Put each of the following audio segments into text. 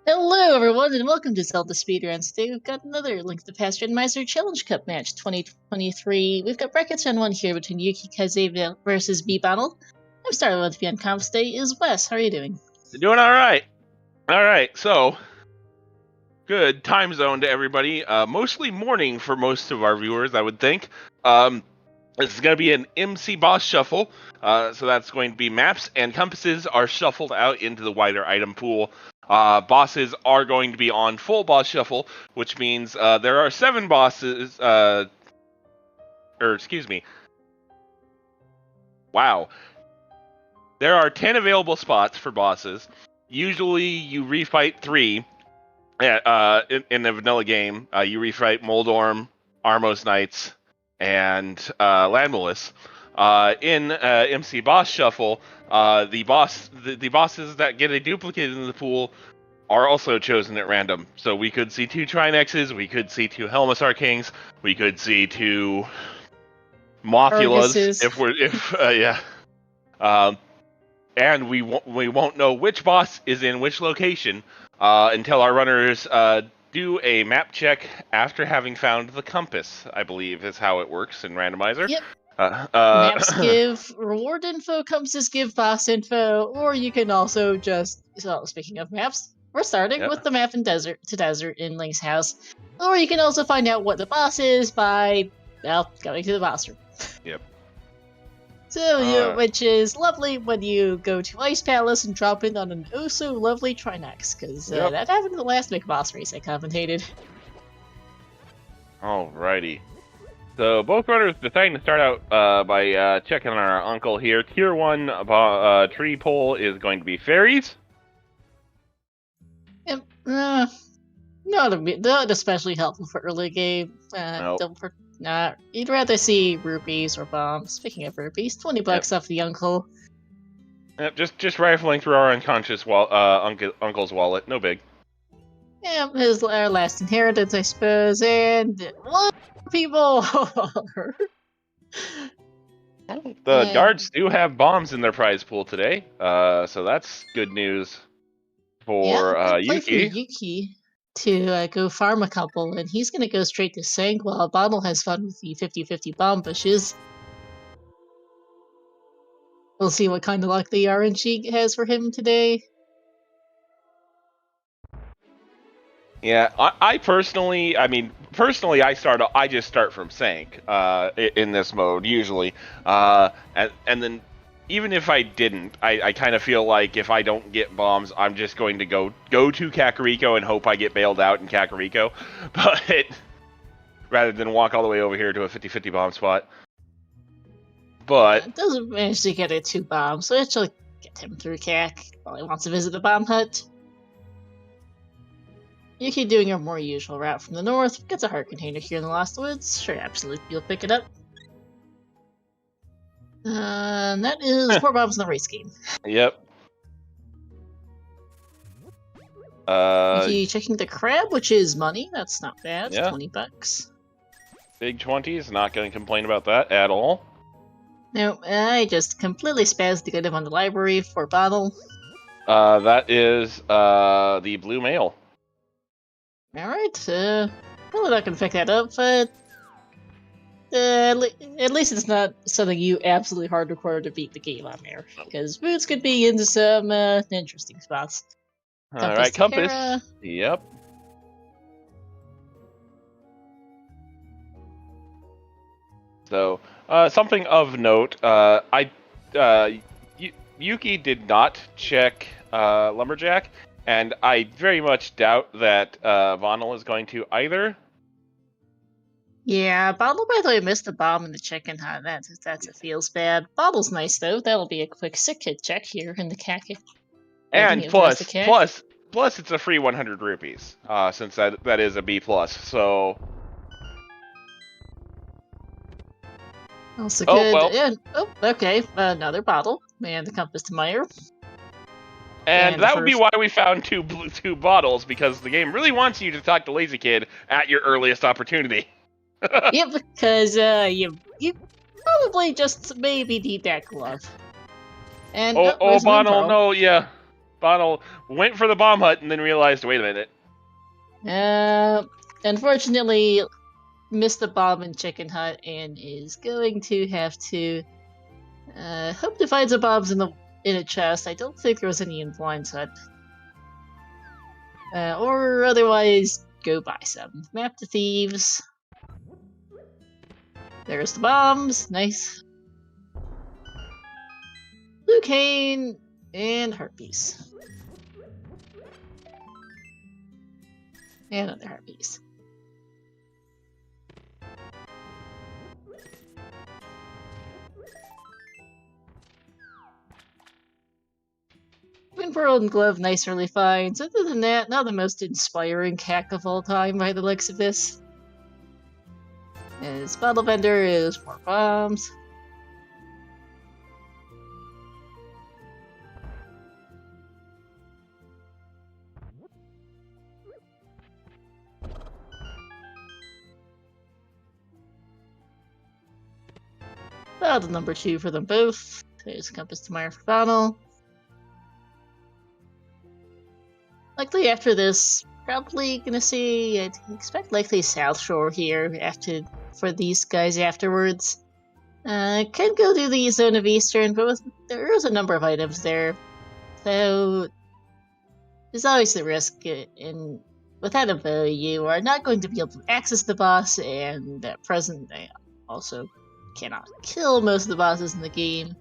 Hello, everyone, and welcome to ZeldaSpeedRuns. Today we've got another Link to the Past Randomizer Challenge Cup match 2023. We've got brackets on one here between Yukikaze versus bbonnell. I'm starting with the uncomp today is Wes. How are you doing? Doing all right. All right, so good time zone to everybody. Mostly morning for most of our viewers, I would think. This is going to be an MC boss shuffle, so that's going to be maps and compasses are shuffled out into the wider item pool. Bosses are going to be on full boss shuffle, which means there are 7 bosses, excuse me. Wow. There are 10 available spots for bosses. Usually you refight 3. In the vanilla game. You refight Moldorm, Armos Knights, and Landmolus. In MC Boss Shuffle, the bosses that get a duplicate in the pool are also chosen at random. So we could see 2 Trinexes, we could see 2 Helmasaur Kings, we could see 2 Mothulas, and we won't know which boss is in which location until our runners do a map check after having found the compass, I believe is how it works in Randomizer. Yep. Maps give reward info, compasses give boss info, or you can also just, speaking of maps, we're starting with the map in Desert in Link's house. Or you can also find out what the boss is by, well, going to the boss room. Yep. So, which is lovely when you go to Ice Palace and drop in on an oh-so-lovely Trinex, because that happened in the last big boss race I commentated. Alrighty. So, both runners deciding to start out by checking on our uncle here. Tier 1 tree pole is going to be fairies. Yep. Not especially helpful for early game. Nope. You'd rather see rupees or bombs. Speaking of rupees, 20 bucks off the uncle. Yep, just rifling through our unconscious uncle's wallet. No big. Yeah, our last inheritance, I suppose. And what people? The guards do have bombs in their prize pool today, so that's good news for Yuki to go farm a couple, and he's going to go straight to Sank while bbonnell has fun with the 50-50 bomb bushes. We'll see what kind of luck the RNG has for him today. Yeah, I personally, I just start from Sank in this mode usually, and then even if I didn't, I kind of feel like if I don't get bombs, I'm just going to go to Kakariko and hope I get bailed out in Kakariko, but rather than walk all the way over here to a 50-50 bomb spot. But it doesn't manage to get it 2 bombs, so it'll get him through Kak while he wants to visit the bomb hut. You keep doing your more usual route from the north, gets a heart container here in the Lost Woods. Sure, absolutely, you'll pick it up. That is 4 bombs in the race game. Yep. You checking the crab, which is money. That's not bad. Yeah. 20 bucks. Big 20s. Not going to complain about that at all. No, I just completely spazzed to get him on the library for bbonnell. That is the blue mail. Alright, probably not gonna pick that up, but at least it's not something you absolutely hardcore to beat the game on there, because boots could be into some interesting spots. Alright, compass. Yep. So, something of note, Yuki did not check Lumberjack, and I very much doubt that bbonnell is going to either. Yeah, bbonnell, by the way, missed the bomb in the chicken hut. That's it feels bad. bbonnell's nice, though. That'll be a quick sick hit check here in the Kak. And plus, it's a free 100 rupees, since that is a B+, so... Also good. Well. Yeah. Oh, okay. Another bottle. And the compass to Meyer. And that would be why we found two bottles, because the game really wants you to talk to Lazy Kid at your earliest opportunity. Yep, because you probably just maybe need that glove. And bbonnell, no, yeah. Bonnell went for the bomb hut and then realized, wait a minute. Unfortunately, missed the bomb in Chicken Hut and is going to have to hope to find some bombs in a chest. I don't think there was any in Blind's Hut. Or otherwise, go buy some. Map to Thieves. There's the bombs. Nice. Blue Cane and Harpies. And another Harpies. Twin Pearl and Glove, nice early finds. Other than that, not the most inspiring hack of all time by the looks of this. His bottle vendor is more bombs. Bottle number 2 for them both. There's Compass Tomorrow for Bottle. Likely after this, probably gonna see, I expect likely South Shore here for these guys afterwards. Could go to the Zone of Eastern, but there is a number of items there. So, there's always the risk, and without a bow, you are not going to be able to access the boss, and at present, they also cannot kill most of the bosses in the game.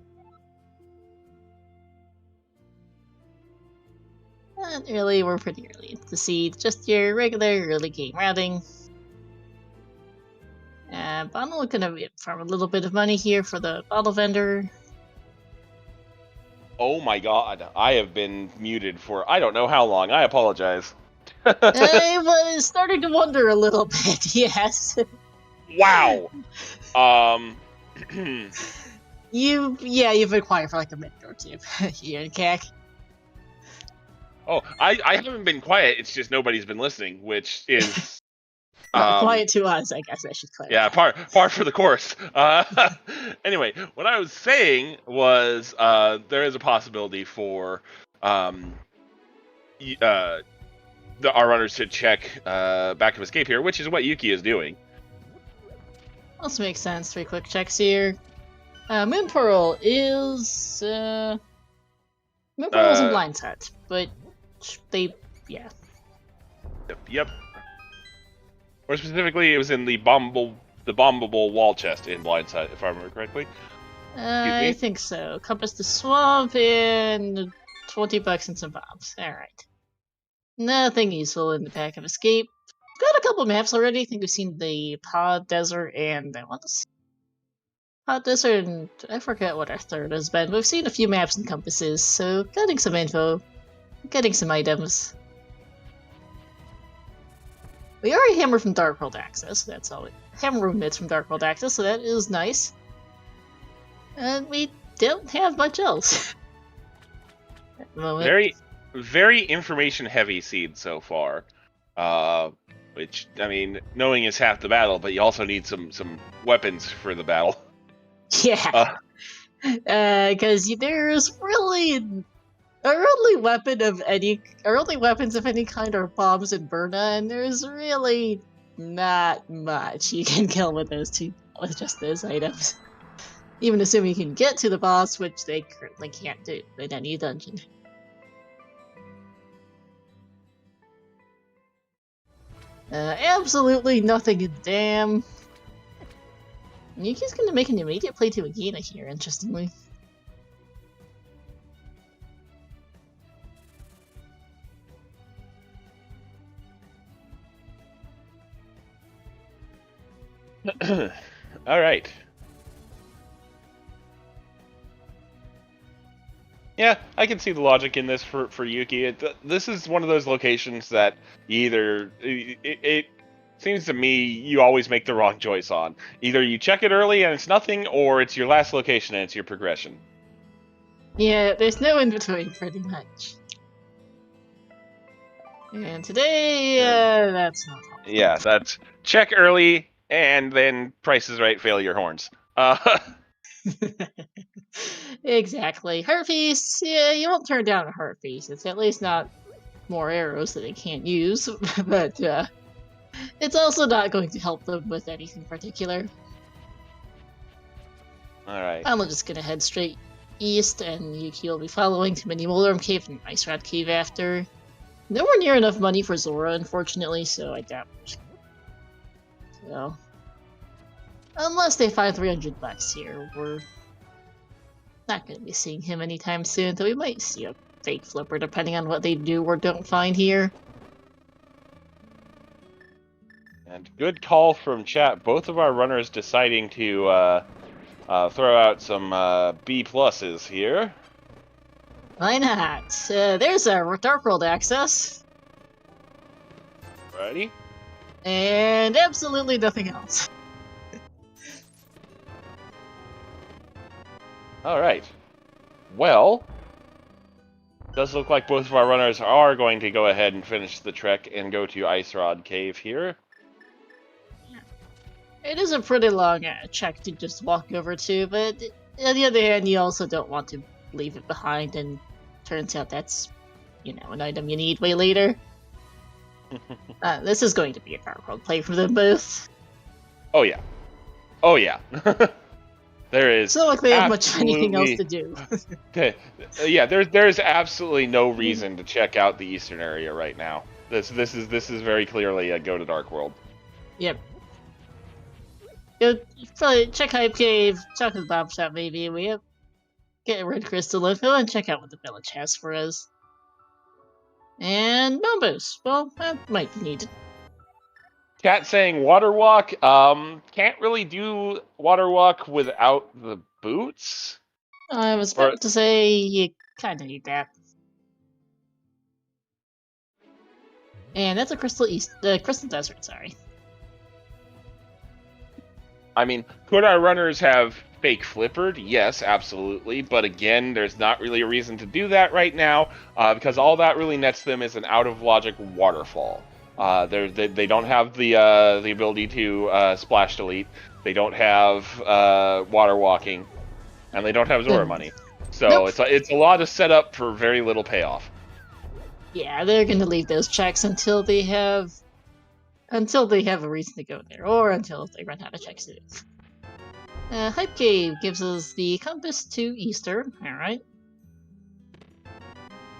Not really, we're pretty early into the seed, just your regular early game routing. Bonnell gonna farm a little bit of money here for the bottle vendor. Oh my god, I have been muted for I don't know how long. I apologize. I was starting to wonder a little bit, yes. Wow. You've been quiet for like a minute or two here in CAC. Oh, I haven't been quiet. It's just nobody's been listening, which is quiet to us, I guess I should clarify. Yeah, par for the course. Anyway, what I was saying was there is a possibility for our runners to check back of escape here, which is what Yuki is doing. Also makes sense. 3 quick checks here. Moon Pearl is in Blind's Hut, but yeah. Yep. Or specifically, it was in the bombable wall chest in Blind's Hut, if I remember correctly. I think so. Compass the Swamp and $20 and some bombs. Alright. Nothing useful in the pack of escape. Got a couple maps already. I think we've seen the Pod Desert and Pod Desert, and I forget what our third has been. We've seen a few maps and compasses, so getting some info, getting some items. We are a Hammer from Dark World Access, so that's all. Hammer Mitts from Dark World Access, so that is nice. And we don't have much else at the moment. Very, very information-heavy seed so far. Which, I mean, knowing is half the battle, but you also need some weapons for the battle. Yeah. Because there's really... Our only weapons of any kind are bombs and Burna, and there's really not much you can kill with just those items. Even assuming you can get to the boss, which they currently can't do in any dungeon. Absolutely nothing in Dam. Yuki's gonna make an immediate play to Agina here, interestingly. All right. Yeah, I can see the logic in this for Yuki. This is one of those locations that it seems to me you always make the wrong choice on. Either you check it early and it's nothing, or it's your last location and it's your progression. Yeah, there's no in between, pretty much. And today, that's not helpful. Yeah, that's check early and then Price is Right, fail your horns. Exactly. Heart Feast, yeah, you won't turn down a Heart Feast. It's at least not more arrows that they can't use, but it's also not going to help them with anything particular. Alright. I'm just gonna head straight east, and Yuki will be following to Mini Moldarm Cave and Ice Rod Cave after. Nowhere near enough money for Zora, unfortunately, so I doubt. So, unless they find 300 bucks here, we're not going to be seeing him anytime soon, though we might see a fake flipper depending on what they do or don't find here. And good call from chat. Both of our runners deciding to throw out some B pluses here. Why not? There's a Dark World access. Righty. And absolutely nothing else. Alright. Well, does look like both of our runners are going to go ahead and finish the trek and go to Ice Rod Cave here. It is a pretty long trek to just walk over to, but on the other hand, you also don't want to leave it behind, and turns out that's, an item you need way later. This is going to be a Dark World play for them both. Oh yeah. Oh yeah. There is. It's not like they have much anything else to do. Yeah, there's absolutely no reason to check out the eastern area right now. This is very clearly a go to Dark World. Yep. Go probably check Hype Cave, check the Bob Shop maybe. We have get Red Crystal info and check out what the village has for us. And Bombos. Well, that might be needed. Cat saying water walk. Can't really do water walk without the boots. I was about to say you kind of need that. And that's a Crystal Desert. Sorry. I mean, could our runners have fake flippered? Yes, absolutely. But again, there's not really a reason to do that right now, because all that really nets them is an out of logic waterfall. They don't have the ability to splash delete. They don't have water walking, and they don't have Zora money. So nope. It's a lot of setup for very little payoff. Yeah, they're gonna leave those checks until they have a reason to go there, or until they run out of checks to do. Hype Cave gives us the compass to Easter. All right.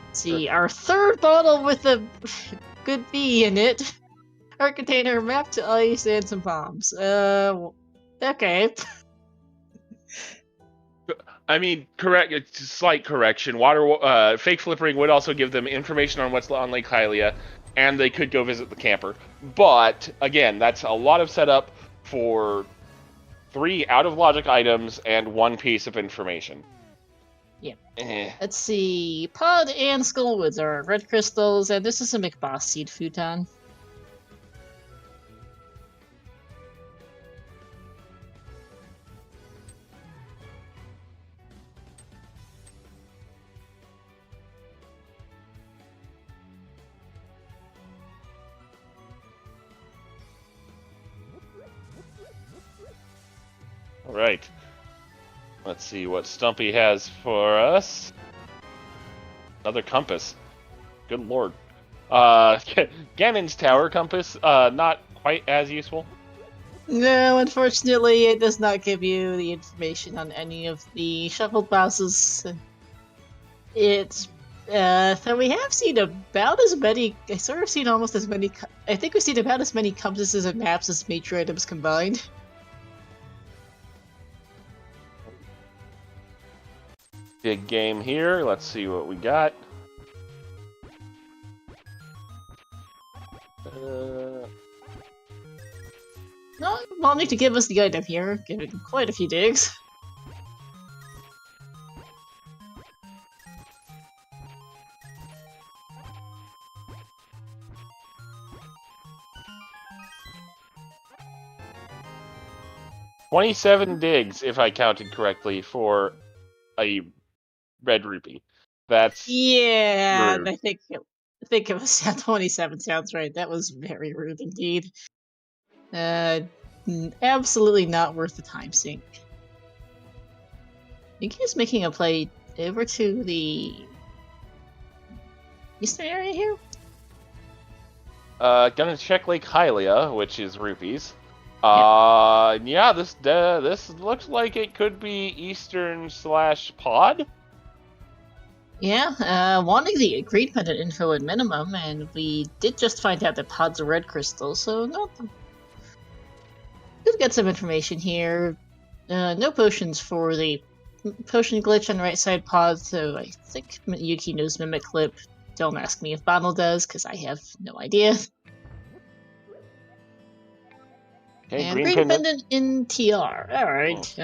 Let's see, our third bottle with a good bee in it. Our container, map to ice, and some bombs. Okay. I mean, slight correction. Fake flippering would also give them information on what's on Lake Hylia, and they could go visit the camper. But again, that's a lot of setup for 3 out-of-logic items and 1 piece of information. Yeah. Let's see. Pod and Skullwoods are red crystals, and this is a McBoss seed futon. Right. Let's see what Stumpy has for us. Another compass. Good lord. Ganon's Tower compass, not quite as useful. No, unfortunately, it does not give you the information on any of the shuffled bosses. It's so we have seen about as many. I sort of seen almost as many. I think we've seen about as many compasses and maps as major items combined. Big game here. Let's see what we got. No, wanting to give us the item here, giving quite a few digs. $27 digs, if I counted correctly, for a red rupee. That's yeah. rude. I think it was 27 sounds right. That was very rude indeed. Absolutely not worth the time sink. Yuki's making a play over to the eastern area here. Gonna check Lake Hylia, which is rupees. Yeah, this looks like it could be Eastern/Pod. Yeah, wanting the green pendant info at minimum, and we did just find out that pods are red crystals, so could get some information here. No potions for the potion glitch on the right side pod, so I think Yuki knows Mimic Clip. Don't ask me if Bonnell does, because I have no idea. Okay, and green pendant in TR. Alright.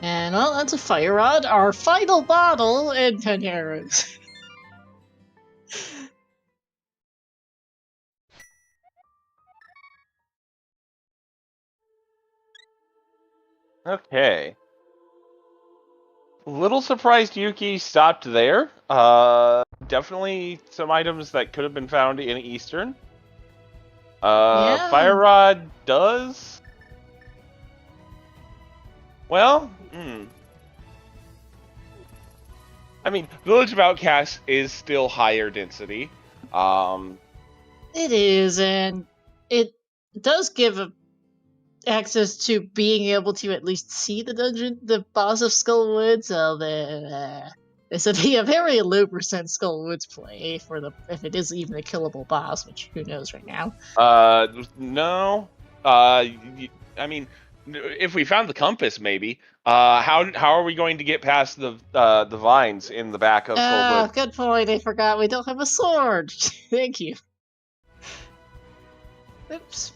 And, well, that's a fire rod, our final bottle, and 10 arrows. Okay. Little surprised Yuki stopped there. Definitely some items that could have been found in Eastern. Yeah. Fire Rod does... Well, I mean, Village of Outcasts is still higher density. It is, and it does give access to being able to at least see the boss of Skullwoods. So this would be a very low percent Skullwoods play if it is even a killable boss, which who knows right now. No. I mean, if we found the compass, maybe. How are we going to get past the vines in the back of Skullwood? Good point. I forgot we don't have a sword. Thank you. Oops.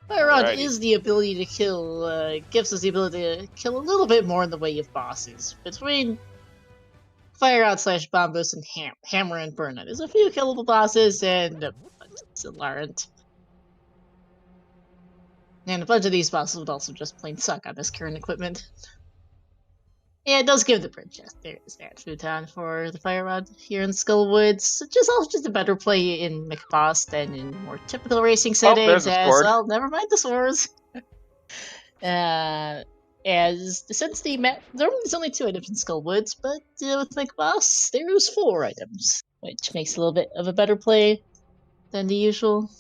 Fire Rod is the ability to kill, gives us the ability to kill a little bit more in the way of bosses. Between Fire Rod / Bombos and Hammer and Burnout, there's a few killable bosses and a bunch that aren't. And a bunch of these bosses would also just plain suck on this current equipment. Yeah, it does give the bridge. Yes, there is that futon for the Fire Rod here in Skullwoods. It's also just a better play in McBoss than in more typical racing settings. Well, never mind the swords. Since the map, there's only 2 items in Skullwoods, but with McBoss, there's 4 items, which makes a little bit of a better play than the usual.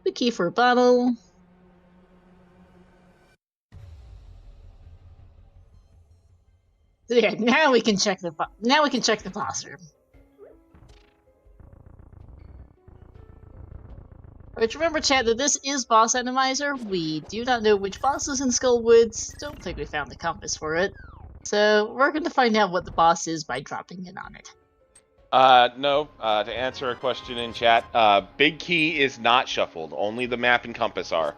The key for a bottle. Yeah, now we can check the boss room. But remember, chat, that this is Boss Randomizer. We do not know which boss is in Skullwoods. Don't think we found the compass for it. So we're going to find out what the boss is by dropping in on it. No. To answer a question in chat, Big Key is not shuffled. Only the map and compass are.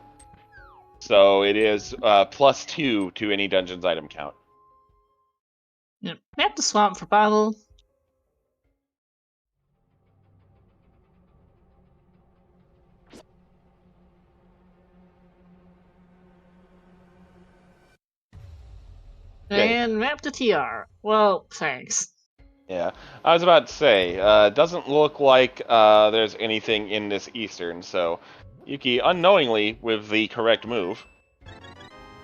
So it is +2 to any dungeon's item count. Yep. Map the swamp for bottle. Okay. And map to TR. Well, thanks. Yeah, I was about to say, doesn't look like there's anything in this Eastern, so Yuki unknowingly with the correct move.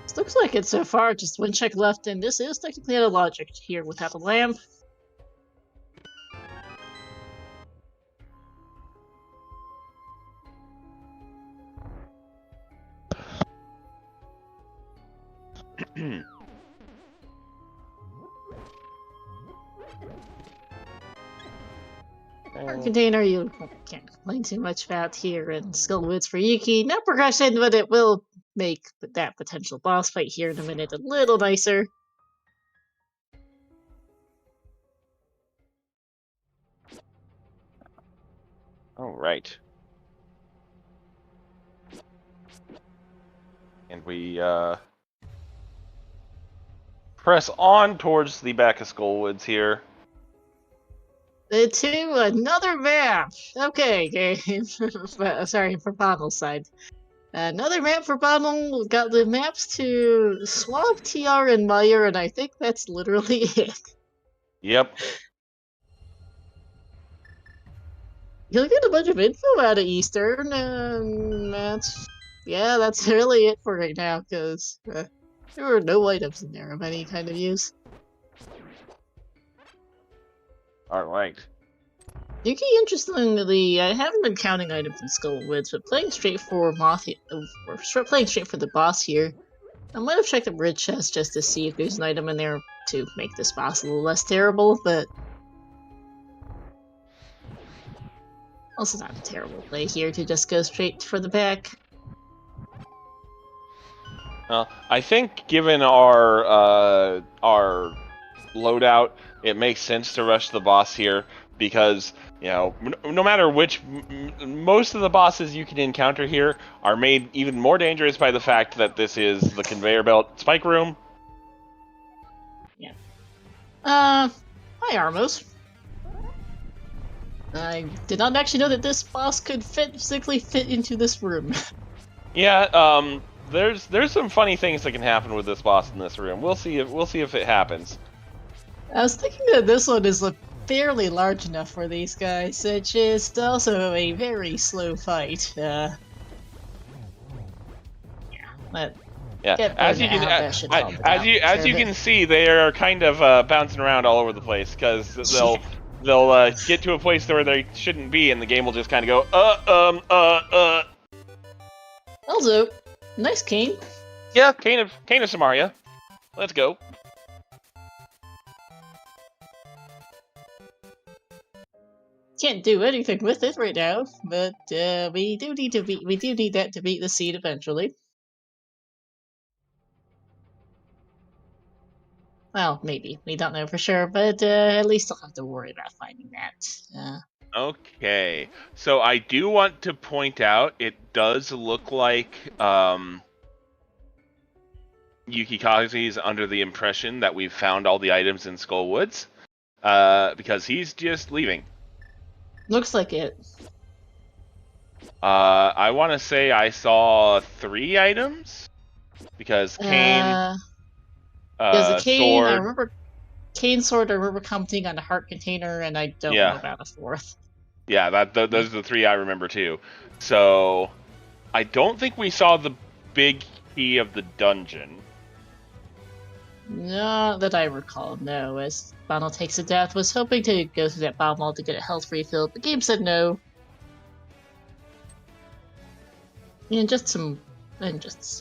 This looks like it so far, just 1 check left, and this is technically out of logic here without a lamp. Our container you can't complain too much about here in Skullwoods for Yuki. No progression, but it will make that potential boss fight here in a minute a little nicer. Alright. And we press on towards the back of Skullwoods here. To another map! Okay, game. Sorry, for Bonnell's side. Another map for Bonnell. We've got the maps to Swamp, TR, and Meyer, and I think that's literally it. Yep. You'll get a bunch of info out of Eastern, that's really it for right now, because there are no items in there of any kind of use. Alright. Yuki, interestingly, I haven't been counting items in Skullwoods, but playing straight for playing straight for the boss here, I might have checked the bridge chest just to see if there's an item in there to make this boss a little less terrible, but also not a terrible play here to just go straight for the back. I think given our loadout, it makes sense to rush the boss here because, you know, no matter which, most of the bosses you can encounter here are made even more dangerous by the fact that this is the conveyor belt spike room. Yeah. Hi, Armos. I did not actually know that this boss could physically fit into this room. Yeah, there's some funny things that can happen with this boss in this room. We'll see if it happens. I was thinking that this one is fairly large enough for these guys. It's just also a very slow fight. Yeah, as you can see, they are kind of bouncing around all over the place because they'll get to a place where they shouldn't be, and the game will just kind of go Also, nice cane. Yeah, cane of Samaria. Let's go. Can't do anything with it right now, but we do need that to beat the seed eventually. Well, maybe. We don't know for sure, but at least I'll have to worry about finding that. Okay, so I do want to point out it does look like Yukikaze is under the impression that we've found all the items in Skullwoods, because he's just leaving. Looks like it. I want to say I saw 3 items because cane, there's a cane. sword. I remember cane sword. I remember commenting on the heart container, and I don't know about a 4th. Yeah, those are the 3 I remember too. So I don't think we saw the big key of the dungeon. Not that I recall, no. As Bonnell takes a death, was hoping to go through that bomb wall to get a health refill. The game said no. And just some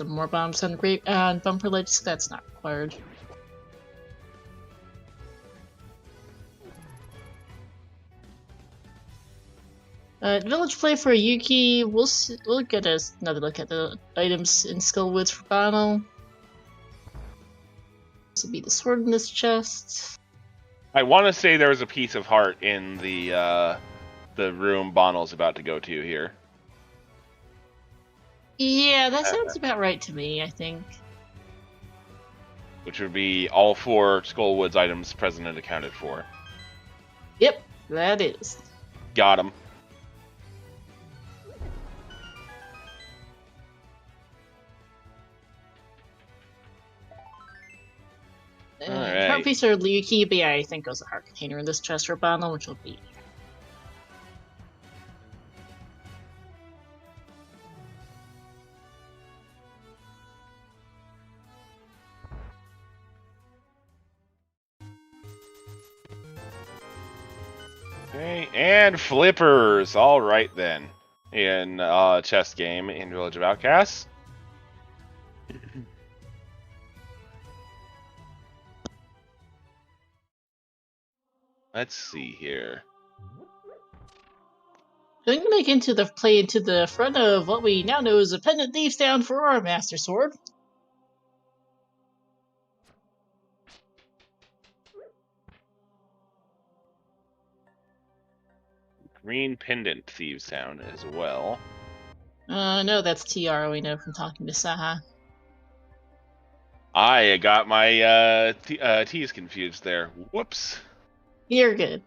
more bombs on bumper ledge, so that's not required. Village play for Yuki. We'll get another look at the items in Skullwoods for Bonnell. This would be the sword in this chest. I want to say there was a piece of heart in the room Bonnell's about to go to here. Yeah, that sounds about right to me, I think. Which would be all 4 Skullwoods items present and accounted for. Yep, that is. Got him. Alright. Heart piece or Yuki, but yeah, I think there's a heart container in this chest for Bonnell, which will be. Okay, and flippers. All right then. In chess game in Village of Outcasts. Let's see here. Going to make play into the front of what we now know as a pendant thieves down for our Master Sword. Green pendant thieves sound as well. No, that's TR we know from talking to Saha. I got my T's confused there. Whoops. You're good.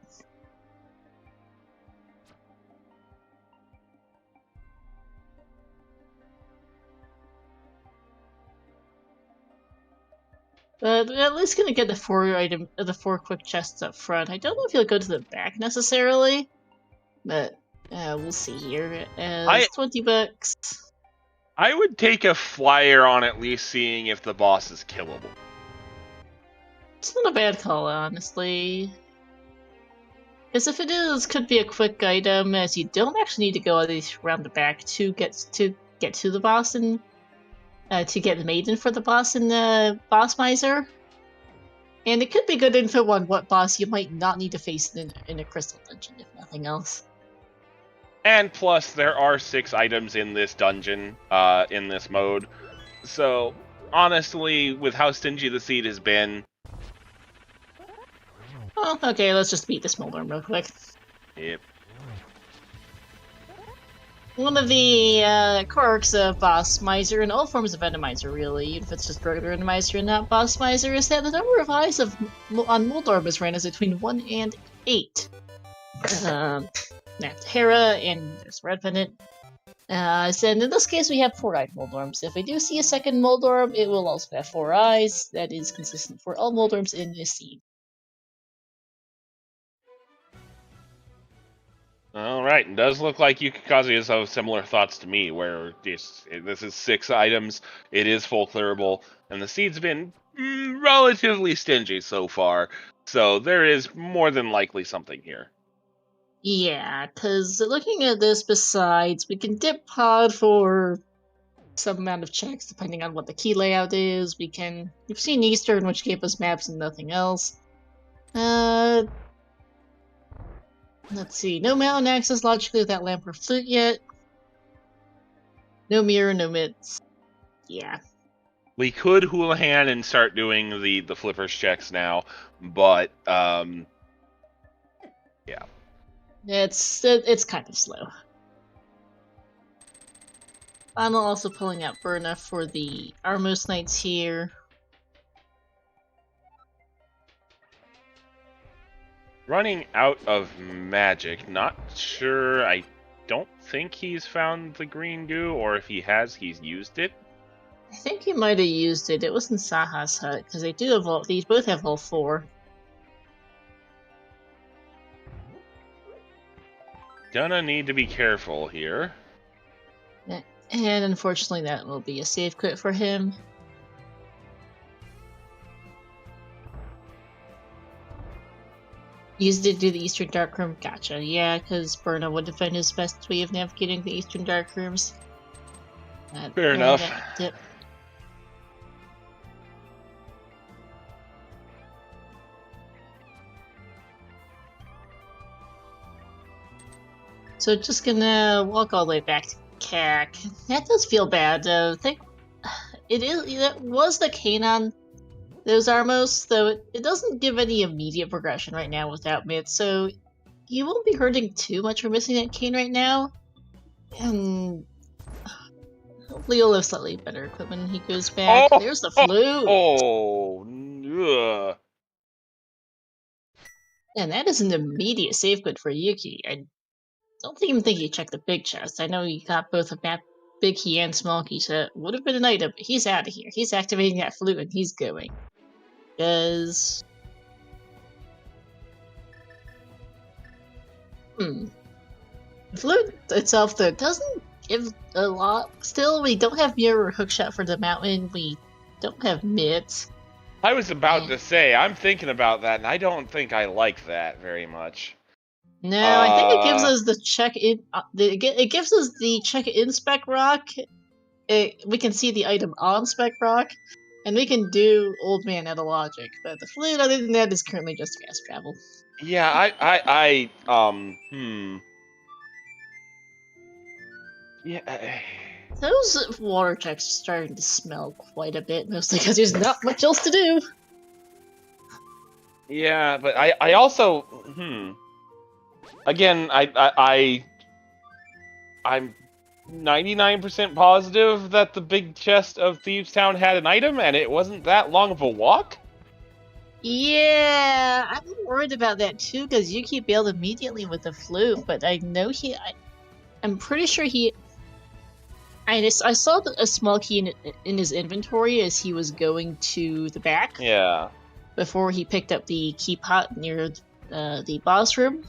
But at least gonna get the 4 quick chests up front. I don't know if you'll go to the back necessarily, but We'll see here. It's 20 bucks. I would take a flyer on at least seeing if the boss is killable. It's not a bad call, honestly. Because if it is, could be a quick item, as you don't actually need to go around the back to get to the boss and to get the maiden for the boss in the boss miser. And it could be good info on what boss you might not need to face in a crystal dungeon, if nothing else. And plus, there are 6 items in this dungeon, in this mode. So, honestly, with how stingy the seed has been... Oh, okay, let's just beat this Moldorm real quick. Yep. One of the quirks of Boss Miser, and all forms of Randomizer really, even if it's just regular Randomizer and not Boss Miser, is that the number of eyes on Moldorm is ran is between 1 and 8. Hera, and there's Red Pendant. So in this case, we have 4-eyed Moldorms. If we do see a second Moldorm, it will also have 4 eyes. That is consistent for all Moldorms in this scene. Alright, it does look like Yukikaze has have similar thoughts to me, where this is 6 items, it is full clearable, and the seed's been relatively stingy so far, so there is more than likely something here. Yeah, because looking at this, besides, we can dip pod for some amount of checks depending on what the key layout is. We've seen Eastern, which gave us maps and nothing else. Let's see, no mountain access logically without lamp or flute yet. No mirror, no mitts. Yeah. We could Houlihan and start doing the flippers checks now, but yeah. It's kind of slow. I'm also pulling out Burna for the Armos Knights here. Running out of magic. Not sure. I don't think he's found the green goo, or if he has, he's used it. I think he might have used it. It was in Saha's hut, because they do have all. These both have all 4. Gonna need to be careful here. And unfortunately, that will be a save quit for him. Used it to do the Eastern Darkroom. Gotcha. Yeah, because Burna would have been his best way of navigating the Eastern Darkrooms. Fair enough. Dip. So just gonna walk all the way back to CAC. That does feel bad. I think it was the Kanon. Those Armos, though it doesn't give any immediate progression right now without Myth, so you won't be hurting too much for missing that Cane right now. And hopefully you'll have slightly better equipment when he goes back. Oh, there's the flute! Oh, And that is an immediate save quit for Yuki. I don't even think he checked the big chest. I know he got both a big key and small key, so it would have been an item, but he's out of here. He's activating that flute and he's going. Because... The flute itself, though, doesn't give a lot. Still, we don't have mirror or hookshot for the mountain. We don't have mitts. I was about to say, I'm thinking about that, and I don't think I like that very much. No, I think it gives us the check in. It gives us the check in spec rock. We can see the item on spec rock, and we can do old man out of logic. But the flute, other than that, is currently just fast travel. Yeah, yeah. Those water checks are starting to smell quite a bit, mostly because there's not much else to do. Yeah, but I also, Again, I'm 99% positive that the big chest of Thieves Town had an item, and it wasn't that long of a walk? Yeah, I'm worried about that too, because Yuki bailed immediately with the flute, but I know I'm pretty sure I saw a small key in his inventory as he was going to the back. Yeah. Before he picked up the key pot near the boss room.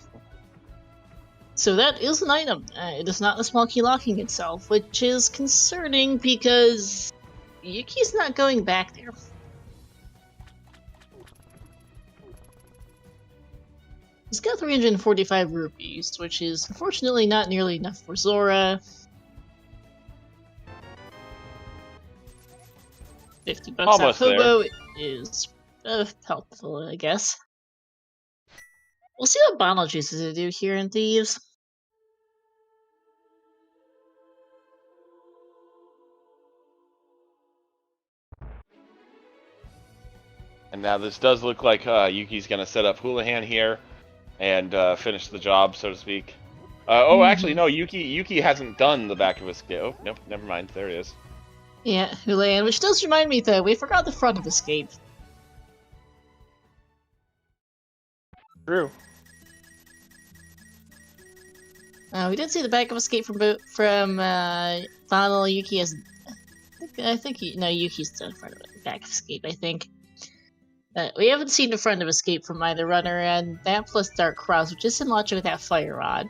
So that is an item. It is not a small key locking itself, which is concerning because Yuki's not going back there. He's got 345 rupees, which is unfortunately not nearly enough for Zora. 50 bucks Almost off Hobo is helpful, I guess. We'll see what Bonnell chooses to do here in Thieves. And now this does look like Yuki's going to set up Houlihan here and finish the job, so to speak. Actually, no, Yuki hasn't done the back of his skill. Oh, nope, never mind. There it is. Yeah, Houlihan, which does remind me, though, we forgot the front of Escape. True. We did see the back of Escape from Bonnell. Yuki has... I think Yuki's the front of it, back of Escape, I think. We haven't seen the front of Escape from either runner, and that plus Dark Cross, which is in logic with that Fire Rod,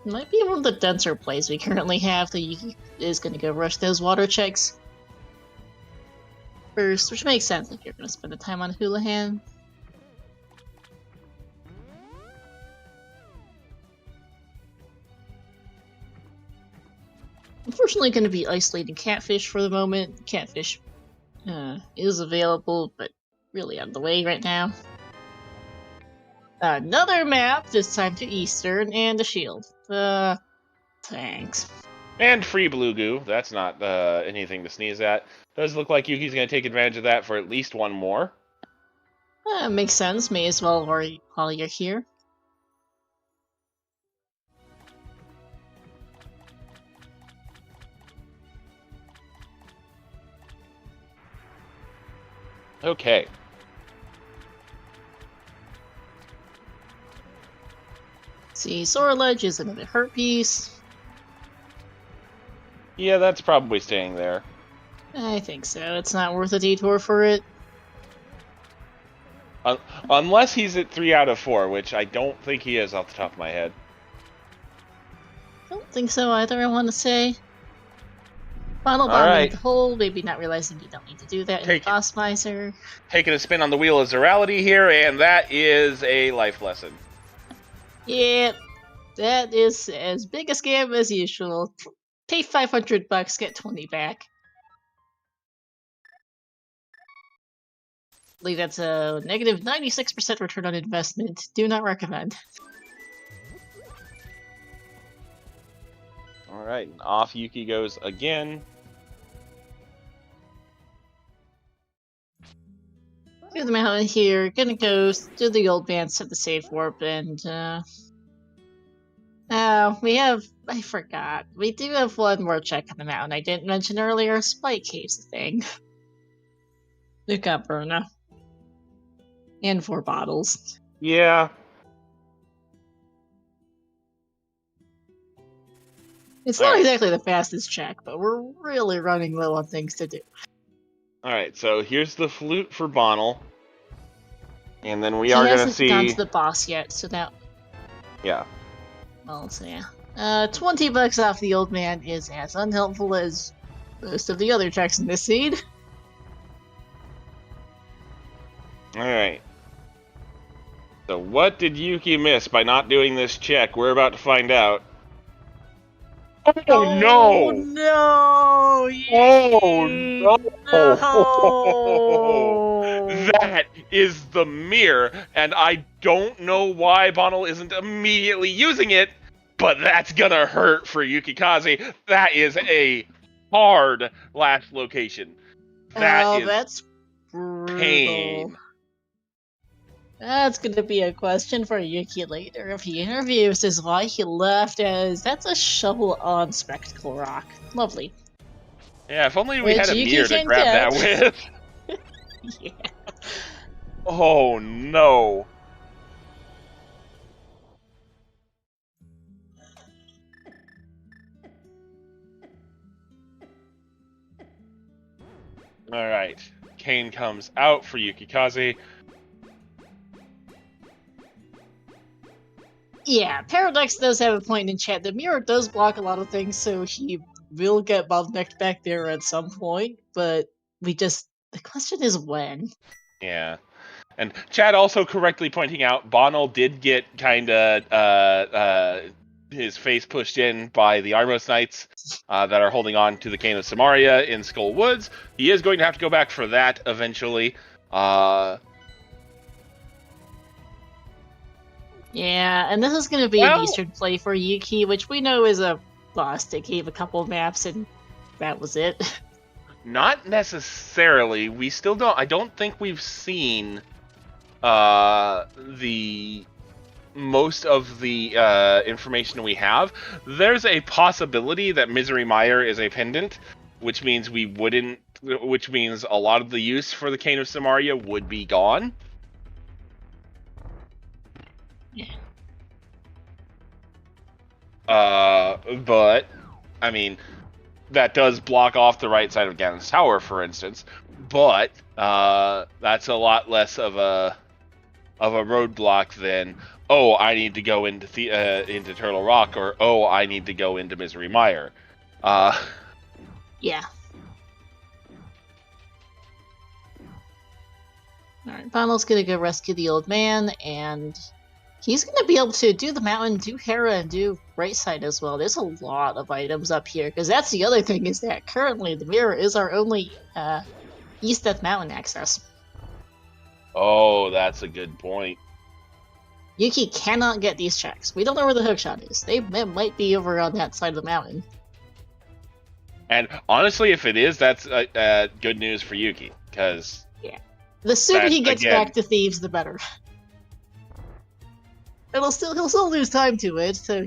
might be one of the denser plays we currently have that Yuki is going to go rush those water checks first, which makes sense if you're going to spend the time on Houlihan. Unfortunately, going to be isolating Catfish for the moment. Catfish is available, but really on the way right now. Another map, this time to Eastern, and a shield. Thanks. And free blue goo. That's not anything to sneeze at. Does look like Yuki's going to take advantage of that for at least one more. Makes sense. May as well while you're here. Okay. See, Sora Ledge is another hurt piece. Yeah, that's probably staying there. I think so. It's not worth a detour for it. Unless he's at 3 out of 4, which I don't think he is off the top of my head. Don't think so either, I want to say. Final Right. the hole, maybe not realizing you don't need to do that in Boss Miser. Taking a spin on the wheel of Zerality here, and that is a life lesson. Yeah, that is as big a scam as usual. Pay 500 bucks, get 20 back. I believe that's a negative 96% return on investment. Do not recommend. Alright, off Yuki goes again. Through the mountain here, gonna go to the old man, set the safe warp, and I forgot. We do have one more check on the mountain I didn't mention earlier. Spike Cave's a thing. We've got Berna. And 4 bottles. Yeah. It's not exactly the fastest check, but we're really running low on things to do. Alright, so here's the flute for Bonnell. And then we are going to see... He hasn't gone to the boss yet, so now... Yeah. Well, so yeah. 20 bucks off the old man is as unhelpful as most of the other checks in this seed. Alright. So what did Yuki miss by not doing this check? We're about to find out. Oh no! No! Oh no! No! That is the mirror, and I don't know why Bonnell isn't immediately using it, but that's gonna hurt for Yukikaze. That is a hard last location. That's brutal. Pain. That's gonna be a question for Yuki later if he interviews is why he left, as that's a shovel on Spectacle Rock. Lovely. Yeah, if only we had a Yuki mirror to grab that with. Yeah. Oh no. Alright. Kane comes out for Yukikaze. Yeah, Paradox does have a point in chat. The mirror does block a lot of things, so he will get bottlenecked back there at some point, but the question is when. Yeah. And Chad also correctly pointing out, Bonnell did get kinda his face pushed in by the Armos Knights that are holding on to the Cane of Samaria in Skull Woods. He is going to have to go back for that eventually. Yeah, and this is going to be an Eastern play for Yuki, which we know is a boss that gave a couple of maps, and that was it. Not necessarily. We still don't. I don't think we've seen the most of the information we have. There's a possibility that Misery Mire is a pendant, which means we wouldn't. Which means a lot of the use for the Cane of Samaria would be gone. Yeah. But I mean, that does block off the right side of Ganon's Tower, for instance. But that's a lot less of a roadblock than, oh, I need to go into Turtle Rock, or oh, I need to go into Misery Mire. Yeah. Alright, Bonnell's gonna go rescue the old man, and he's gonna be able to do the mountain, do Hera, and do right side as well. There's a lot of items up here, because that's the other thing, is that currently the mirror is our only East Death Mountain access. Oh, that's a good point. Yuki cannot get these checks. We don't know where the hookshot is. They might be over on that side of the mountain. And honestly, if it is, that's good news for Yuki, because... Yeah. The sooner he gets back to Thieves, the better. He'll still lose time to it, so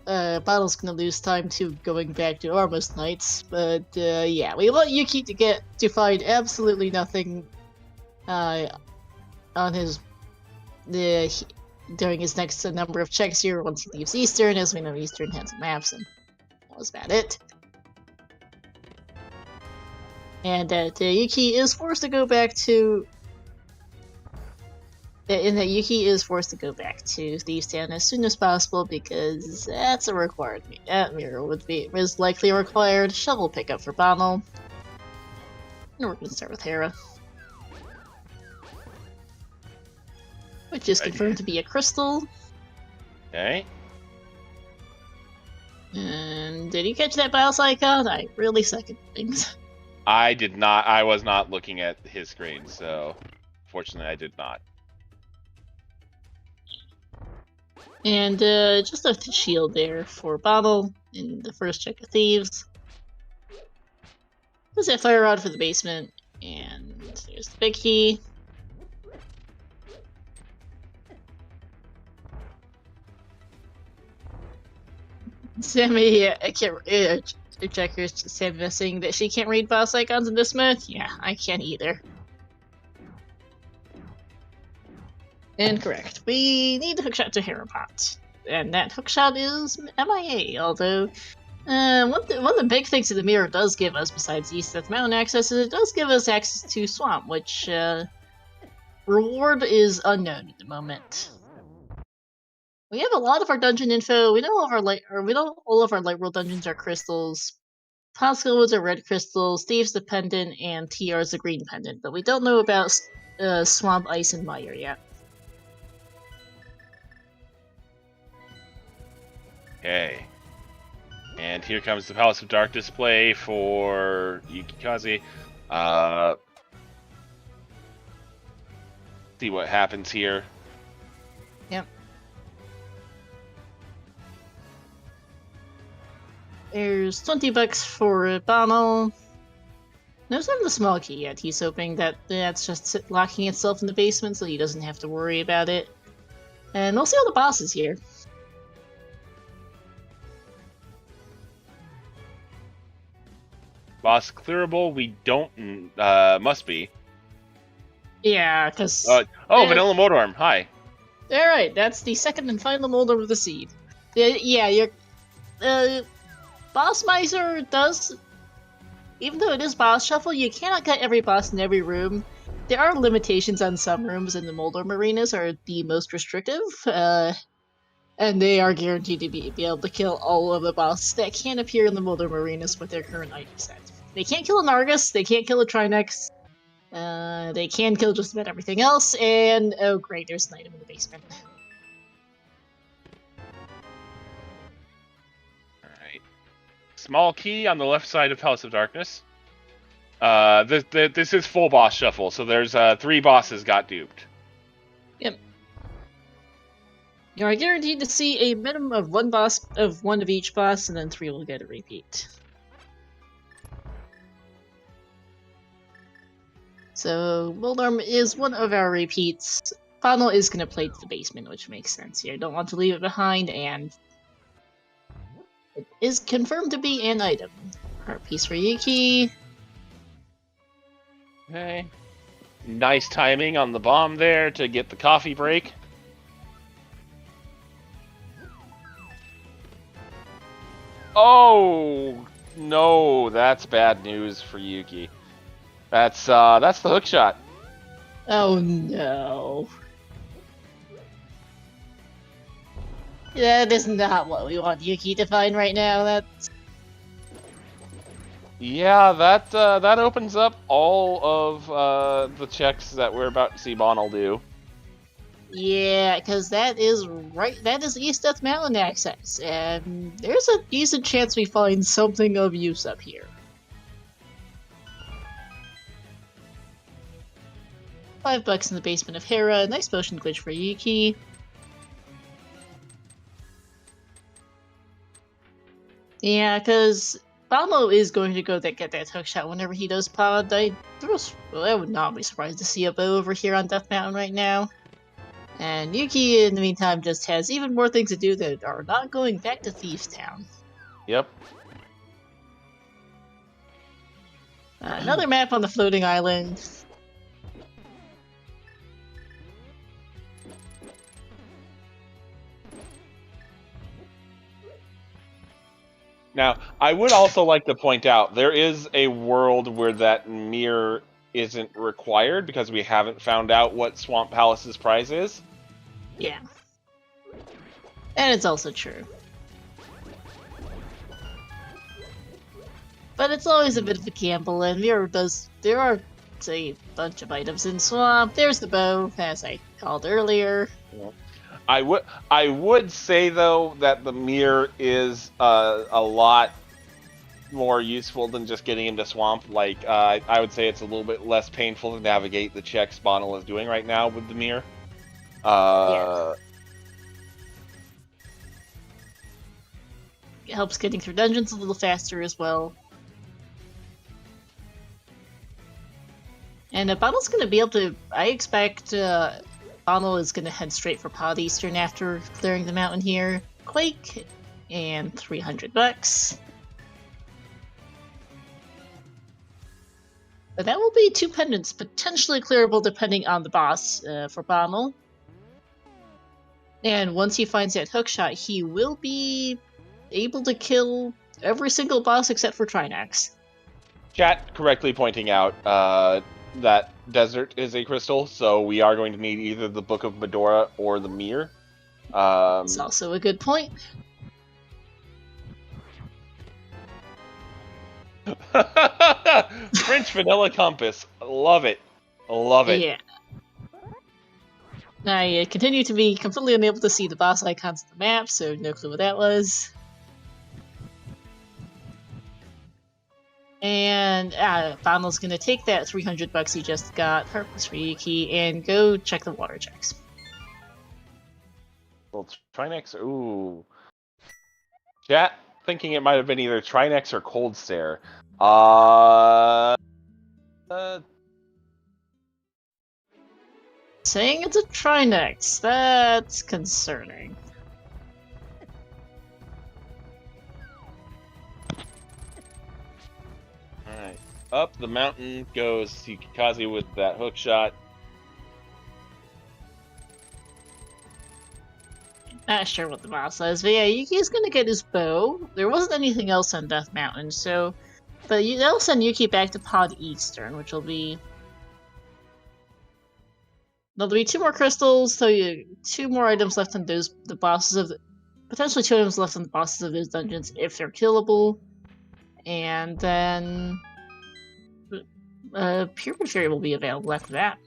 Battle's gonna lose time to going back to Armos Knights, but yeah, we want Yuki to find absolutely nothing on his during his next number of checks here once he leaves Eastern, as we know Eastern has some maps, and that was about it. And that Yuki is forced to go back to... In that Yuki is forced to go back to Thieves Town as soon as possible, because that's a required... That mirror is likely a required shovel pickup for Bonnell. And we're going to start with Hera. Which is confirmed to be a crystal. Okay. And did you catch that boss icon? I really suck at things. I did not. I was not looking at his screen, so fortunately I did not. And just a shield there for Bonnell in the first check of Thieves. There's that fire rod for the basement, and there's the big key. Sammy, checkers, Sammy saying that she can't read boss icons in this mode? Yeah, I can't either. Incorrect. We need a hookshot to Herapot. And that hookshot is MIA, although one of the big things that the mirror does give us, besides East Death Mountain access, is it does give us access to Swamp, which reward is unknown at the moment. We have a lot of our dungeon info. We know all of our light world dungeons are crystals. Pascal Woods are red crystals, Thieves the pendant, and TR is the green pendant, but we don't know about Swamp, Ice, and Mire yet. Okay. And here comes the Palace of Dark display for Yukikaze. See what happens here. Yep. There's $20 for Bonnell. No sign of the small key yet. He's hoping that that's just locking itself in the basement so he doesn't have to worry about it. And we'll see all the bosses here. Boss clearable, we don't, must be. Yeah, because... Vanilla Motorarm, hi. Alright, that's the second and final molder of the seed. Yeah, your... Boss Miser does... Even though it is boss shuffle, you cannot get every boss in every room. There are limitations on some rooms, and the Molder Marinas are the most restrictive. And they are guaranteed to be able to kill all of the bosses that can appear in the Moldorm arenas with their current item set. They can't kill an Argus, they can't kill a Trinex, they can kill just about everything else, and oh great, there's an item in the basement. Alright. Small key on the left side of House of Darkness. This is full boss shuffle, so there's 3 bosses got duped. Yep. You are guaranteed to see a minimum of one of each boss, and then 3 will get a repeat. So, Moldorm is one of our repeats. Bonnell is going to play to the basement, which makes sense here. Don't want to leave it behind, and it is confirmed to be an item. Heart piece for Yuki. Okay. Nice timing on the bomb there to get the coffee break. Oh no, that's bad news for Yuki. That's the hook shot. Oh no. That is not what we want Yuki to find right now. That's... Yeah, that opens up all of the checks that we're about to see Bonnell do. Yeah, because that is East Death Mountain access, and there's a decent chance we find something of use up here. $5 in the basement of Hera, nice motion glitch for Yuki. Yeah, because Balmo is going to go get that hook shot whenever he does pod. I would not be surprised to see a bow over here on Death Mountain right now. And Yuki, in the meantime, just has even more things to do that are not going back to Thieves Town. Yep. Another map on the floating island. Now, I would also like to point out, there is a world where that mirror isn't required because we haven't found out what Swamp Palace's prize is. Yeah. And it's also true. But it's always a bit of a gamble, and there are a bunch of items in Swamp. There's the bow, as I called earlier. Yeah. I would say, though, that the mirror is a lot more useful than just getting into Swamp. Like, I would say it's a little bit less painful to navigate the checks Bonnell is doing right now with the mirror. Yeah. It helps getting through dungeons a little faster as well. And Bonnell's going to be able to... I expect Bonnell is going to head straight for Pod Eastern after clearing the mountain here. Quake, and $300. But that will be 2 pendants, potentially clearable depending on the boss for Bonnell. And once he finds that hookshot, he will be able to kill every single boss except for Trinax. Chat correctly pointing out that desert is a crystal, so we are going to need either the Book of Medora or the mirror. It's also a good point. French vanilla compass. Love it. Love it. Yeah. I continue to be completely unable to see the boss icons on the map, so no clue what that was. And Bonnell's gonna take that $300 he just got, Purpose for Yuki, and go check the water checks. Well, Trinex, ooh. Chat, thinking it might have been either Trinex or Cold Stare. Saying it's a Trinex, that's concerning. Alright. Up the mountain goes Yukikaze with that hook shot. Not sure what the boss says, but yeah, Yuki's gonna get his bow. There wasn't anything else on Death Mountain, so... But they'll send Yuki back to Pod Eastern, which will be... there'll be 2 more crystals, so 2 more items left on the bosses of potentially 2 items left on the bosses of those dungeons if they're killable, and then Pyramid Fairy will be available after that.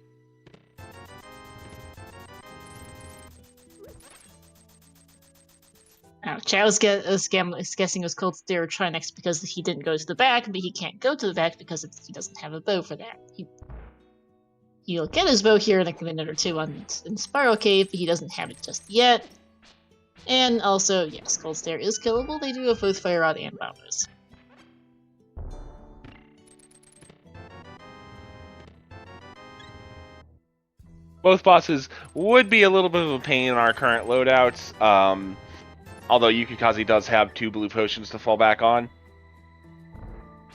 Chad was guessing it was Cold Stare Trinex because he didn't go to the back, but he can't go to the back because he doesn't have a bow for that. He'll get his bow here in a minute or 2 in Spiral Cave, but he doesn't have it just yet. And also, yes, Cold Stare is killable. They do have both Fire Rod and Bombers. Both bosses would be a little bit of a pain in our current loadouts. Although Yukikaze does have 2 blue potions to fall back on.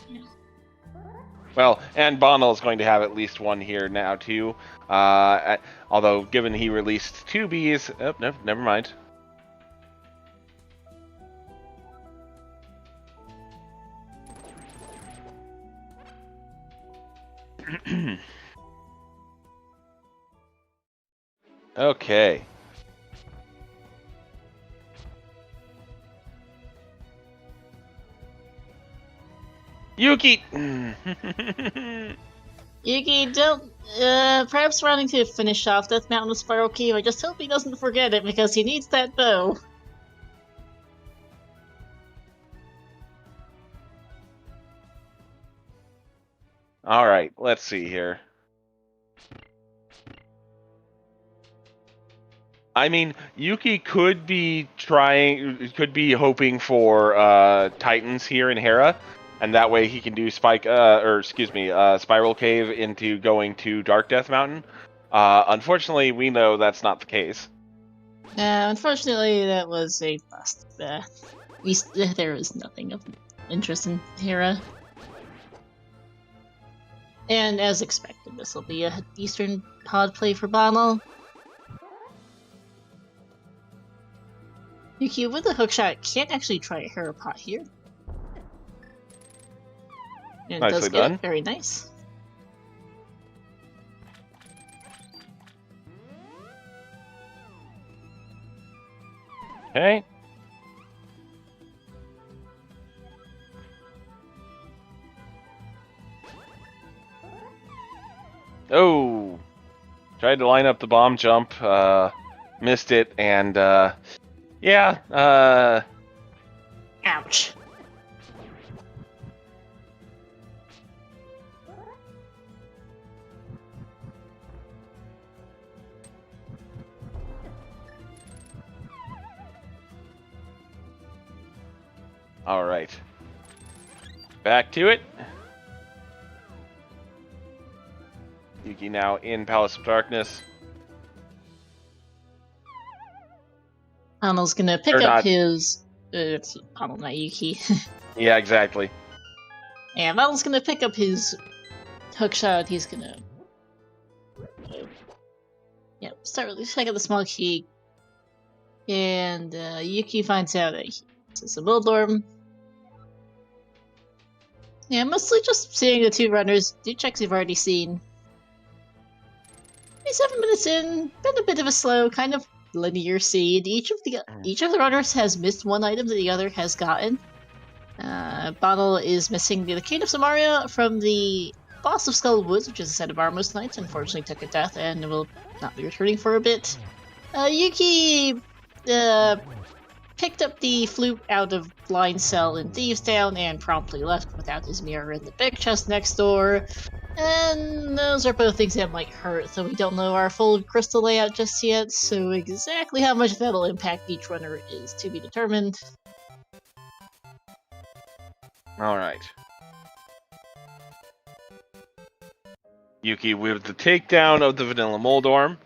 Yeah. Well, and bbonnell is going to have at least 1 here now too. Although, given he released 2 bees... Oh, no, never mind. Okay. Yuki! Yuki, don't... perhaps running to finish off Death Mountain with Spiral Cave. I just hope he doesn't forget it, because he needs that bow. Alright, let's see here. I mean, Yuki could be hoping for Titans here in Hera, and that way he can do Spiral Cave into going to Dark Death Mountain. Unfortunately, we know that's not the case. Unfortunately, that was a bust. There was nothing of interest in Hera. And as expected, this will be a Eastern pod play for bbonnell. Yuki, with the hookshot, can't actually try a Hera pot here. And it does get it. Very nice. Okay. Oh! Tried to line up the bomb jump, missed it, and, yeah, Ouch. Alright. Back to it. Yuki now in Palace of Darkness. bbonnell's gonna pick up his... it's bbonnell, not Yuki. Yeah, exactly. Yeah, bbonnell's gonna pick up his hookshot. He's gonna... yeah, check out the small key. And Yuki finds out that it's a Wildorm. Yeah, mostly just seeing the 2 runners. 2 checks you've already seen. 7 minutes in, been a bit of a slow, kind of linear seed. Each of the runners has missed 1 item that the other has gotten. bbonnell is missing the Cane of Samaria from the boss of Skull Woods, which is a set of Armos Knights. Unfortunately, took a death and will not be returning for a bit. Yuki picked up the flute out of Blind Cell in Thieves Town and promptly left without his mirror in the big chest next door. And those are both things that might hurt, so we don't know our full crystal layout just yet, so exactly how much that'll impact each runner is to be determined. Alright. Yuki with the takedown of the Vanilla Moldorm.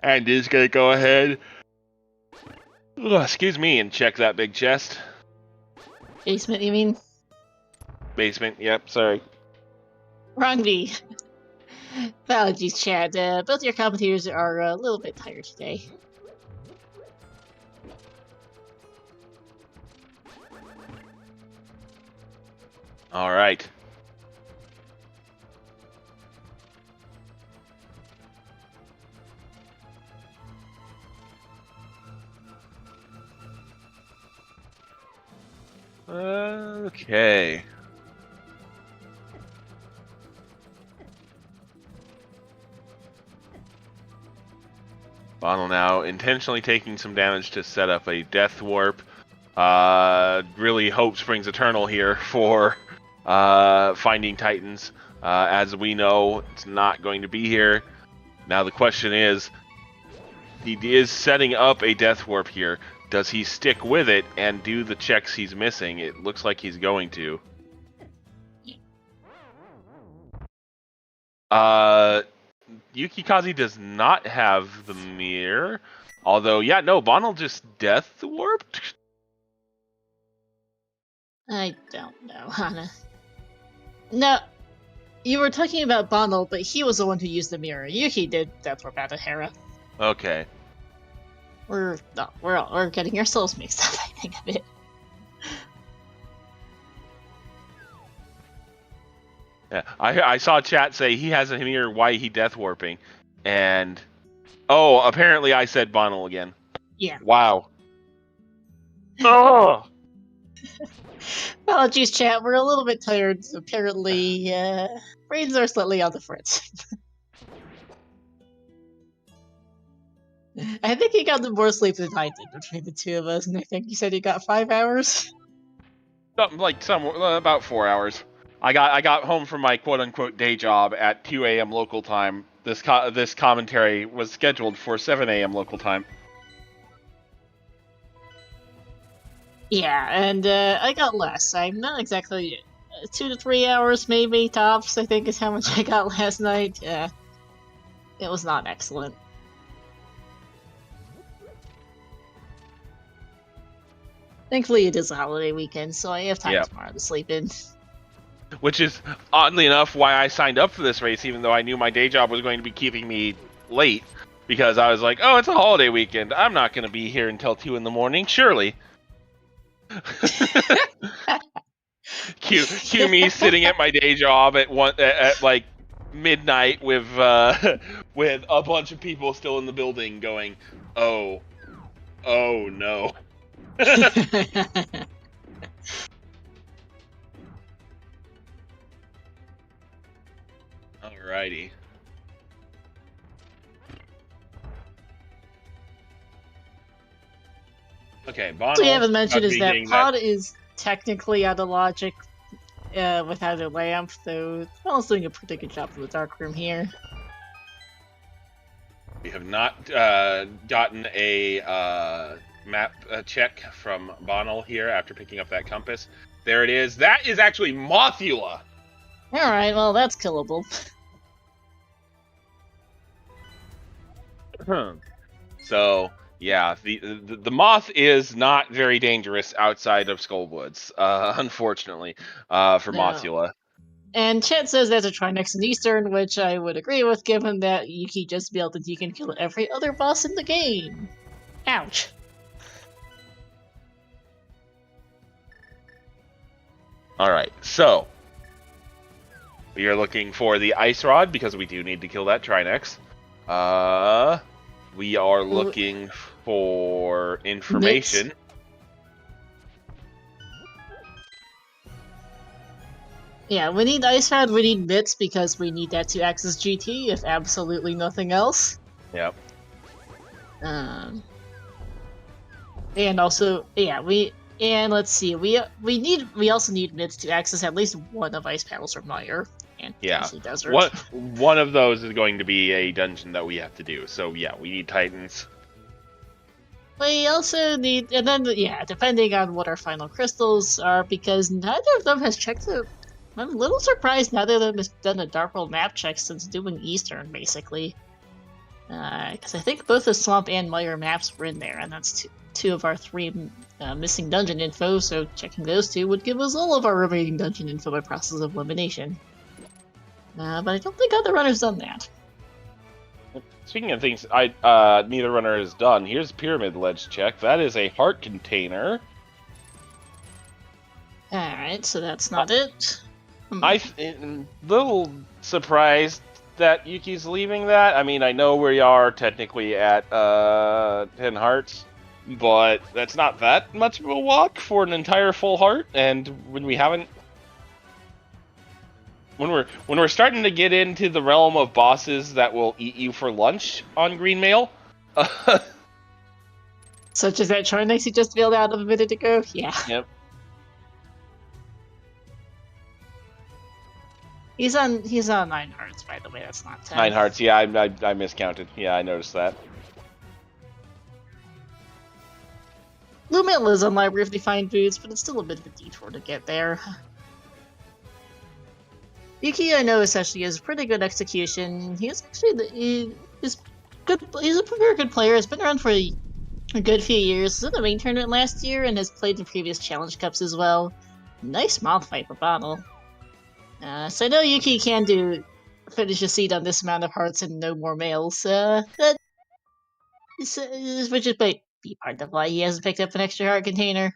And is gonna go ahead, excuse me, and check that big chest. Basement, you mean? Basement, yep, sorry. Wrong V. Apologies, Chad. Both your commentators are a little bit tired today. Alright. Okay. Bonnell now intentionally taking some damage to set up a Death Warp. Really hope springs eternal here for finding Titans. As we know, it's not going to be here. Now the question is, he is setting up a Death Warp here. Does he stick with it and do the checks he's missing? It looks like he's going to. Yukikaze does not have the mirror. Although, yeah, no, Bonnell just Death Warped? I don't know, Hana. No, you were talking about Bonnell, but he was the one who used the mirror. Yuki did Death Warp out of Hera. Okay. We're getting ourselves mixed up, I think, a bit. Yeah, I saw chat say he has a mirror, why he Death Warping. And, oh, apparently I said Bonnell again. Yeah. Wow. Oh! Apologies, chat. We're a little bit tired. Apparently, brains are slightly on the fritz. I think he got more sleep than I did between the two of us, and I think you said he got 5 hours? Something like about 4 hours. I got home from my quote-unquote day job at 2 a.m. local time. This commentary was scheduled for 7 a.m. local time. Yeah, and I got less. I'm not exactly 2 to 3 hours, maybe tops. I think is how much I got last night. It was not excellent. Thankfully, it is a holiday weekend, so I have time tomorrow to sleep in. Which is, oddly enough, why I signed up for this race, even though I knew my day job was going to be keeping me late. Because I was like, oh, it's a holiday weekend. I'm not going to be here until 2 in the morning, surely. Cue me sitting at my day job at like midnight with with a bunch of people still in the building going, oh no. Alrighty. Okay, Bonnell. What we haven't mentioned is that Pod is technically out of logic without a lamp, though Bonnell's doing a pretty good job for the dark room here. We have not gotten a map check from Bonnell here after picking up that compass. There it is. That is actually Mothula. Alright, well, that's killable. So, yeah, the moth is not very dangerous outside of Skullwoods, unfortunately, for Mothula. And chat says there's a Trinex in Eastern, which I would agree with, given that Yuki just built that you can kill every other boss in the game. Ouch. Alright, so we are looking for the Ice Rod because we do need to kill that Trinex. We are looking for information. Mitts. Yeah, we need Ice Rod, we need Mitts because we need that to access GT, if absolutely nothing else. Yep. And also, yeah, let's see, we also need Mitts to access at least one of Ice Paddles or Mire. And Desert. One of those is going to be a dungeon that we have to do. So yeah, we need Titans. We also need, and then depending on what our final crystals are, because neither of them has checked it. I'm a little surprised neither of them has done a Dark World map check since doing Eastern, basically. Because I think both the Swamp and Mire maps were in there, and that's two of our 3 missing dungeon info, so checking those 2 would give us all of our remaining dungeon info by process of elimination. But I don't think other runners done that. Speaking of things neither runner has done, here's Pyramid Ledge check. That is a heart container. Alright, so that's not it. I'm a little surprised that Yuki's leaving that. I mean, I know we are technically at 10 hearts, but that's not that much of a walk for an entire full heart. And when we haven't, when we're starting to get into the realm of bosses that will eat you for lunch on Green Mail, such as that Charnex he just bailed out of a minute ago. Yeah. Yep. He's on 9 hearts, by the way. That's not 10. 9 hearts. Yeah, I miscounted. Yeah, I noticed that. Lumel is on Library of Defined Foods, but it's still a bit of a detour to get there. Yuki, I know, essentially has pretty good execution. He's good. He's a very good player. He's been around for a good few years. He's in the main tournament last year and has played in previous challenge cups as well. Nice mouth fight for Bonnell. So I know Yuki can finish a seed on this amount of hearts and no more males. Which is be part of why he hasn't picked up an extra heart container.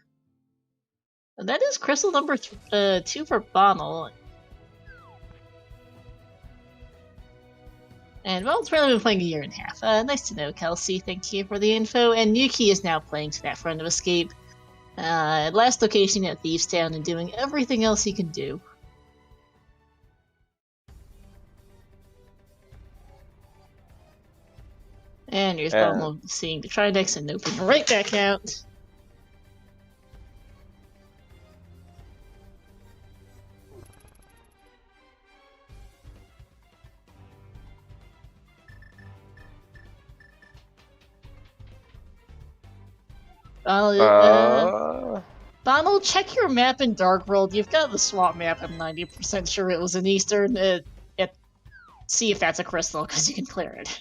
That is crystal number 2 for Bonnell. And well, it's really been playing a year and a half. Nice to know, Kelsey. Thank you for the info. And Yuki is now playing to that front of escape. Last location at Thieves Town and doing everything else he can do. And here's Bonnell seeing the Tridex and opening right back out. Bonnell, check your map in Dark World. You've got the swamp map. I'm 90% sure it was in Eastern. See if that's a crystal, because you can clear it.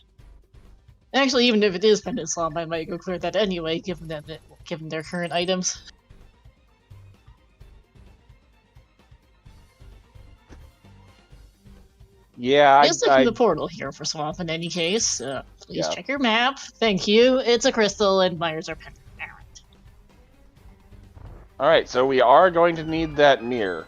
Actually, even if it is Pendant Slump, I might go clear that anyway, given their current items. Yeah, Just looking the portal here for Swamp in any case. Please check your map. Thank you. It's a crystal, and Myers are Pendant. Alright, so we are going to need that mirror.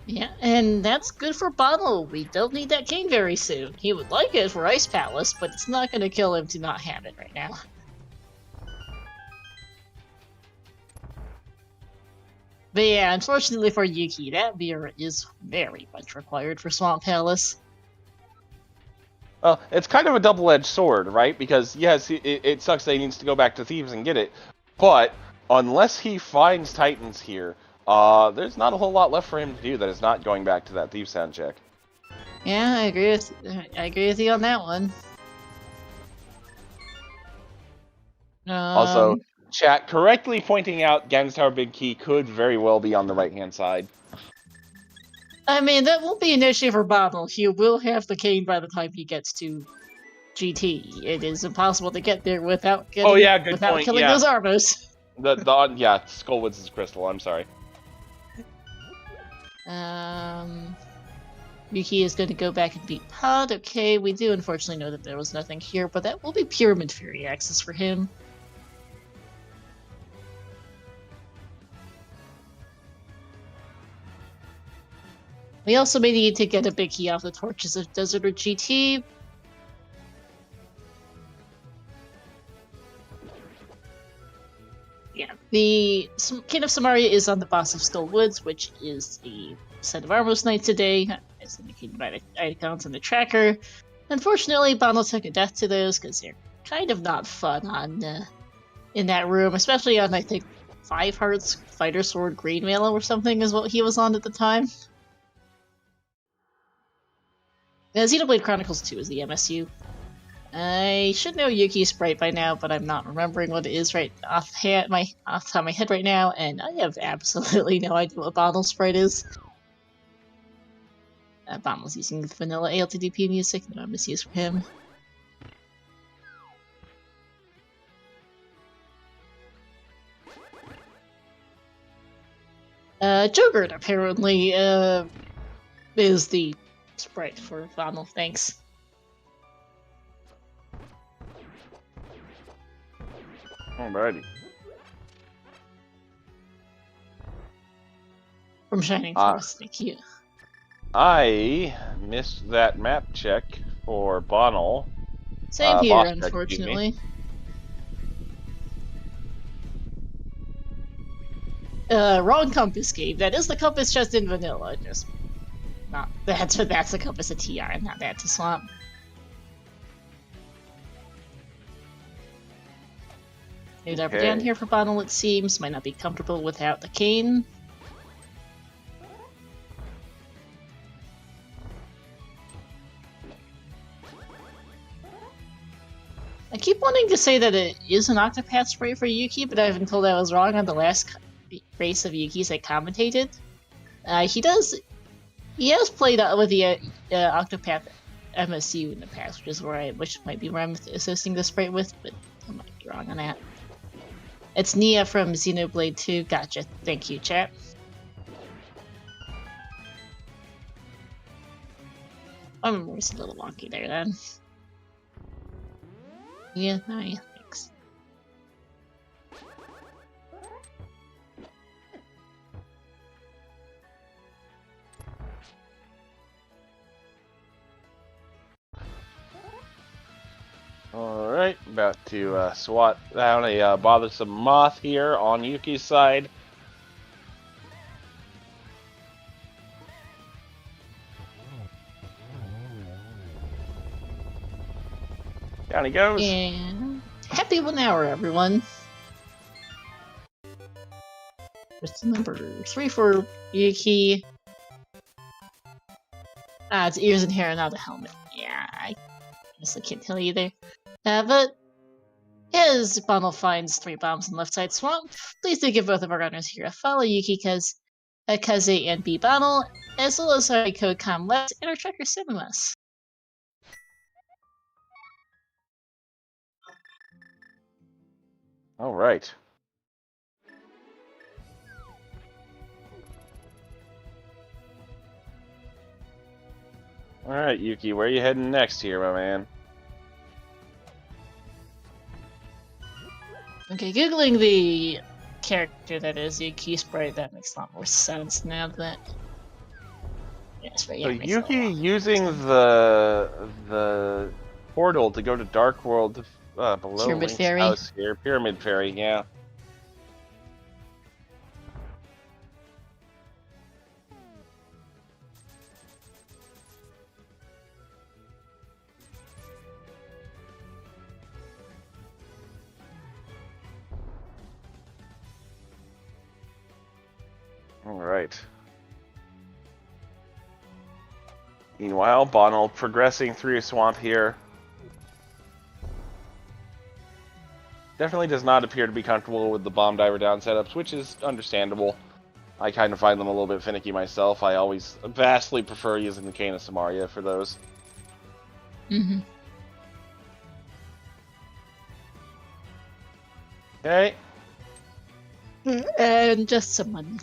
Yeah, and that's good for Bonnell. We don't need that king very soon. He would like it for Ice Palace, but it's not going to kill him to not have it right now. But yeah, unfortunately for Yuki, that mirror is very much required for Swamp Palace. Well, it's kind of a double-edged sword, right? Because, yes, it sucks that he needs to go back to Thieves and get it, but unless he finds Titans here, there's not a whole lot left for him to do that is not going back to that Thieves Sound check. Yeah, I agree with you on that one. Also, chat correctly pointing out Gan's Tower Big Key could very well be on the right-hand side. I mean, that won't be an issue for Bonnell. He will have the cane by the time he gets to GT. It is impossible to get there without killing those Armos. Yeah, Skullwoods is crystal, I'm sorry. Yuki is going to go back and beat Pod. Okay, we do unfortunately know that there was nothing here, but that will be Pyramid Fury access for him. We also may need to get a big key off the Torches of Desert or GT. Yeah, the King of Samaria is on the boss of Skull Woods, which is a set of Armos Knights today, as indicated by the icons in the tracker. Unfortunately, Bonnell took a death to those, because they're kind of not fun on in that room, especially on, I think, 5 hearts, Fighter Sword, Green Mail or something is what he was on at the time. Xenoblade Chronicles 2 is the MSU. I should know Yuki's sprite by now, but I'm not remembering what it is right off the top of my head right now, and I have absolutely no idea what Bonnell's sprite is. Bonnell's using the vanilla ALttPR music, no MSUs for him. Jogurt apparently is the sprite for Bonnell, thanks. Alrighty. From Shining Force, thank you. I missed that map check for Bonnell. Same here, unfortunately. Wrong compass cave. That is the compass chest in vanilla. Just not that's the compass of TR, not that to swamp. Moved up or down here for Bonnell, it seems. Might not be comfortable without the cane. I keep wanting to say that it is an Octopath spray for Yuki, but I've been told I was wrong on the last race of Yuki's I commentated. He has played with the Octopath MSU in the past, which might be where I'm associating the sprite with, but I might be wrong on that. It's Nia from Xenoblade 2. Gotcha. Thank you, chat. My memory's a little wonky there then. Yeah, thanks. Alright, about to swat down a bothersome moth here on Yuki's side. Down he goes. And happy 1 hour, everyone. What's number 3 for Yuki? It's ears and hair, not a helmet. Yeah, I honestly can't tell you there. But as Bonnell finds 3 bombs in left side swamp, please do give both of our runners here a follow, Yukikaze, Kaze, and bbonnell, as well as our code COMLET and our tracker Cinemas. All right. All right, Yuki, where are you heading next here, my man? Okay, googling the character that is Yuki sprite, that makes a lot more sense now that. Yes, right. So Yuki using the portal to go to Dark World below Pyramid Link's Fairy. house here. Pyramid Fairy, yeah. All right. Meanwhile, Bonnell progressing through a swamp here. Definitely does not appear to be comfortable with the bomb diver down setups, which is understandable. I kind of find them a little bit finicky myself. I always vastly prefer using the Cane of Samaria for those. Mm-hmm. Okay. And just some money.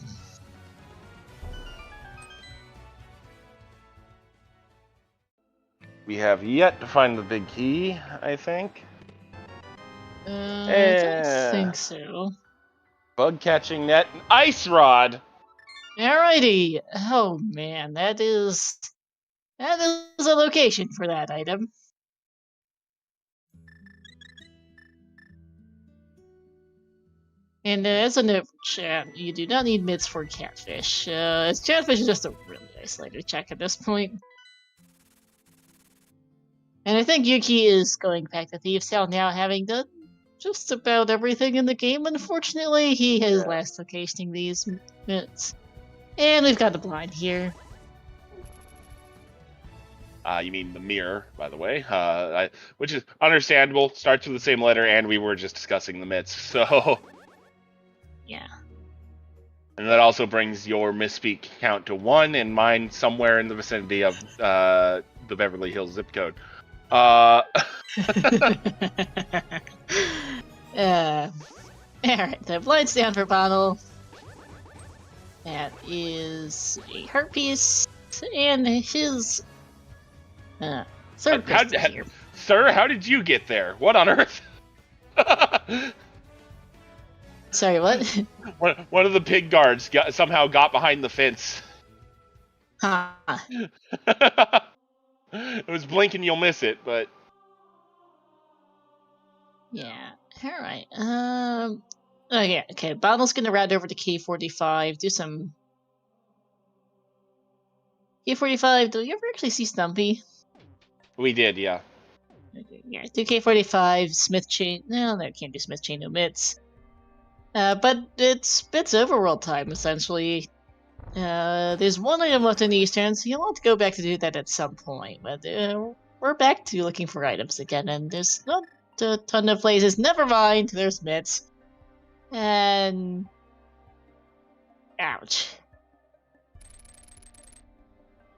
We have yet to find the big key, I think. I don't think so. Bug catching net and ice rod. Alrighty. Oh man, that is a location for that item. And as a note, chat, you do not need mitts for catfish. Catfish is just a really isolated check at this point. And I think Yuki is going back to Thieves' Town now, having done just about everything in the game. Unfortunately, he has last locationing these mitts. And we've got the blind here. You mean the mirror, by the way, which is understandable. Starts with the same letter, and we were just discussing the mitts, so... Yeah. And that also brings your misspeak count to 1, and mine somewhere in the vicinity of the Beverly Hills zip code. Alright, the blind's down for Bonnell. That is a heart piece, and his third pistol here. Sir, how did you get there? What on earth? Sorry, what? One of the pig guards somehow got behind the fence. Huh. It was blink and you'll miss it, but... Yeah, alright. Oh yeah, okay. Bonnell's gonna round over to K45, do some... K45, do you ever actually see Stumpy? We did, yeah. Okay, yeah, do K45, Smith Chain... No, that can't do Smith Chain omits. But it's overworld time, essentially. There's one item left in the Eastern, so you'll want to go back to do that at some point. But we're back to looking for items again, and there's not a ton of places. Never mind, there's mitts. And... ouch.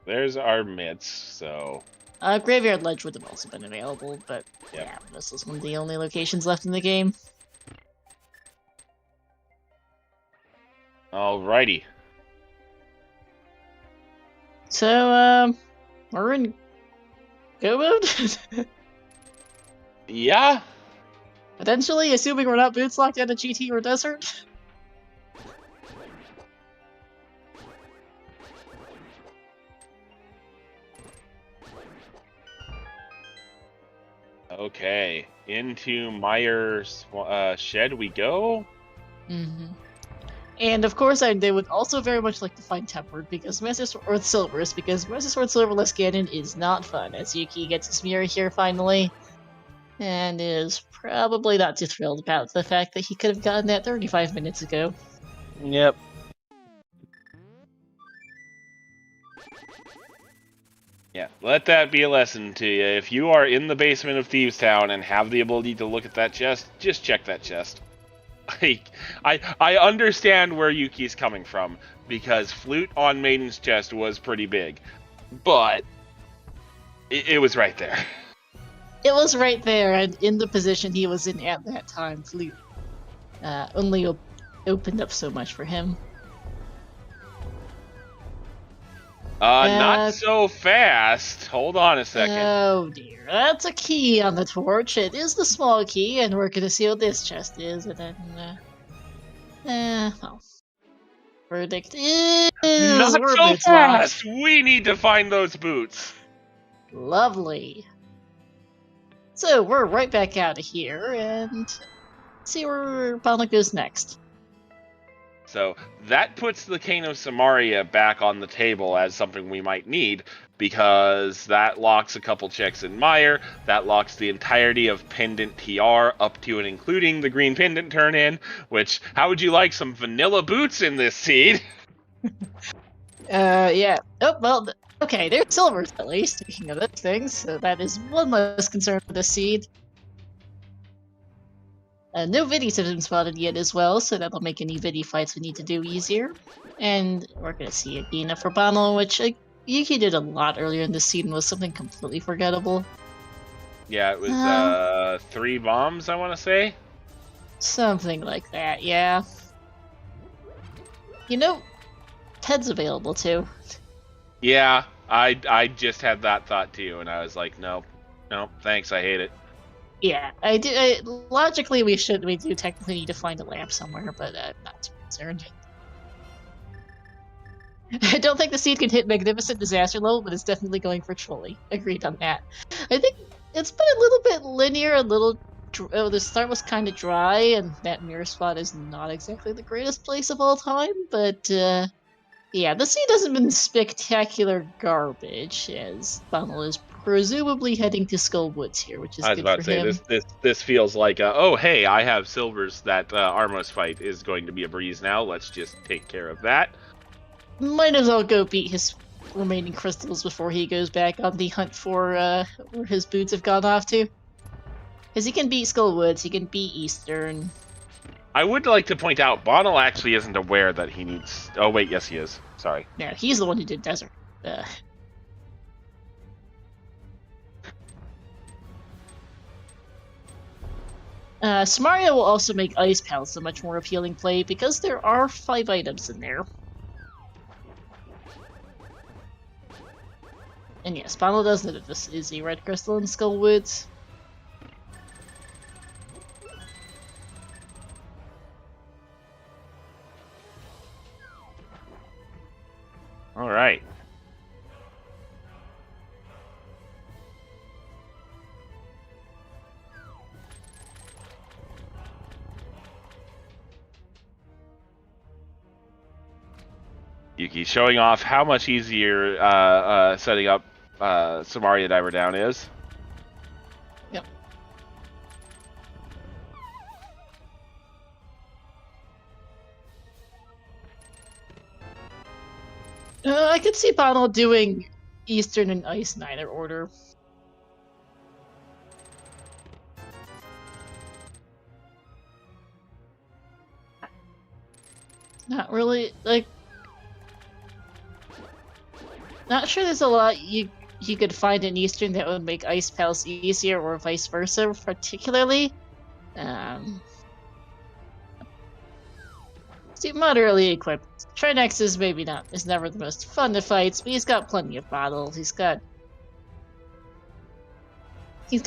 There's our mitts, so... Graveyard Ledge would have also been available, but Yep. yeah, this is one of the only locations left in the game. Alrighty. So, we're in go mode? Yeah? Potentially, assuming we're not boots locked out of GT or Desert? Okay. Into Meyer's shed we go. Mm-hmm. And of course, they would also very much like to find Tempered because Silver's, because Master Sword Silverless Ganon is not fun, as Yuki gets his mirror here finally, and is probably not too thrilled about the fact that he could have gotten that 35 minutes ago. Yep. Yeah, let that be a lesson to you. If you are in the basement of Thieves Town and have the ability to look at that chest, just check that chest. I understand where Yuki's coming from, because Flute on Maiden's chest was pretty big, but it was right there. It was right there, and in the position he was in at that time, Flute only opened up so much for him. Not so fast. Hold on a second. Oh dear, that's a key on the torch. It is the small key, and we're gonna see what this chest is, and then, well. Verdict is... Not so fast! We need to find those boots. Lovely. So, we're right back out of here, and see where Bonnell goes next. So that puts the Cane of Samaria back on the table as something we might need, because that locks a couple checks in Meyer, that locks the entirety of Pendant TR up to and including the green pendant turn-in, which, how would you like some vanilla boots in this seed? Yeah. Oh, well, okay, there's silvers at least, speaking of those things, so that is one less concern for the seed. No viddies have been spotted yet as well, so that'll make any viddy fights we need to do easier. And we're gonna see a Dina for Bonnell, which Yuki did a lot earlier in the season, was something completely forgettable. Yeah, it was 3 bombs, I want to say. Something like that, yeah. You know, Ted's available too. Yeah, I just had that thought too, and I was like, no, thanks, I hate it. Yeah, logically we do technically need to find a lamp somewhere, but I'm not too concerned. I don't think the seed can hit Magnificent Disaster level, but it's definitely going for Trolley. Agreed on that. I think it's been a little bit linear, the start was kind of dry, and that mirror spot is not exactly the greatest place of all time, but yeah, the seed hasn't been spectacular garbage, as Bonnell is presumably heading to Skull Woods here, which is good for him. I was about to say, this feels like, oh hey, I have silvers, that Armos fight is going to be a breeze now, let's just take care of that. Might as well go beat his remaining crystals before he goes back on the hunt for where his boots have gone off to. Because he can beat Skull Woods, he can beat Eastern. I would like to point out, Bonnell actually isn't aware that he needs... Oh wait, yes he is. Sorry. No, he's the one who did Desert. Samaria will also make Ice Palace a much more appealing play because there are 5 items in there. And yes, Bonnell does know that this is a red crystal in Skull Woods. Alright. Yuki, showing off how much easier setting up Samaria Diver Down is. Yep. I could see Bonnell doing Eastern and Ice in either order. Not really, like... Not sure there's a lot you could find in Eastern that would make Ice Palace easier, or vice versa, particularly. See, moderately equipped. Trinex is maybe not, is never the most fun to fight, but he's got plenty of bottles. He's got Magic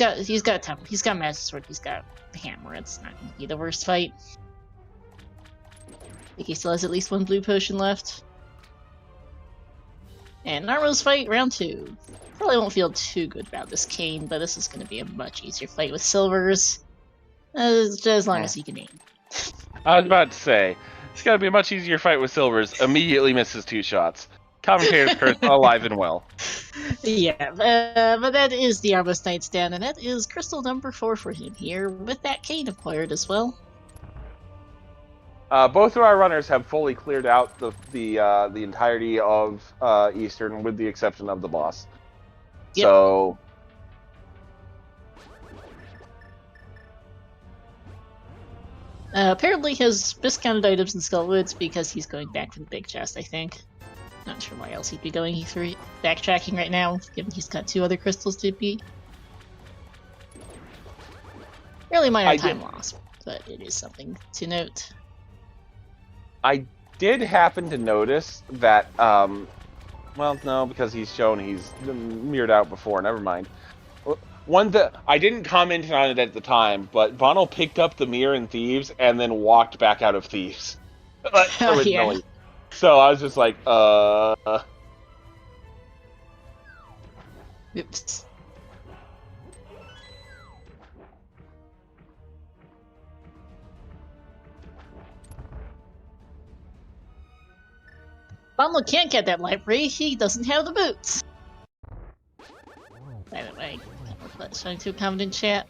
Sword, he's got Hammer. It's not gonna be the worst fight. I think he still has at least one blue potion left. And Narmo's fight, round 2. Probably won't feel too good about this Kane, but this is going to be a much easier fight with Silvers. As long as he can aim. I was about to say, it's got to be a much easier fight with Silvers. Immediately misses 2 shots. Commentator's curse, alive and well. Yeah, but that is the Armos Knight's down, and that is crystal number 4 for him here, with that Kane acquired as well. Both of our runners have fully cleared out the entirety of Eastern, with the exception of the boss. Yep. So, apparently he has discounted items in Skullwoods because he's going back for the big chest, I think. Not sure why else he'd be going through backtracking right now, given he's got 2 other crystals to beat. Really minor time loss, but it is something to note. I did happen to notice that, well, no, because he's mirrored out before, never mind. One that I didn't comment on it at the time, but Bonnell picked up the mirror in Thieves and then walked back out of Thieves. Originally. Yeah. So I was just like, Oops. Bonnell can't get that library, he doesn't have the boots. By the way, let's try to comment in chat.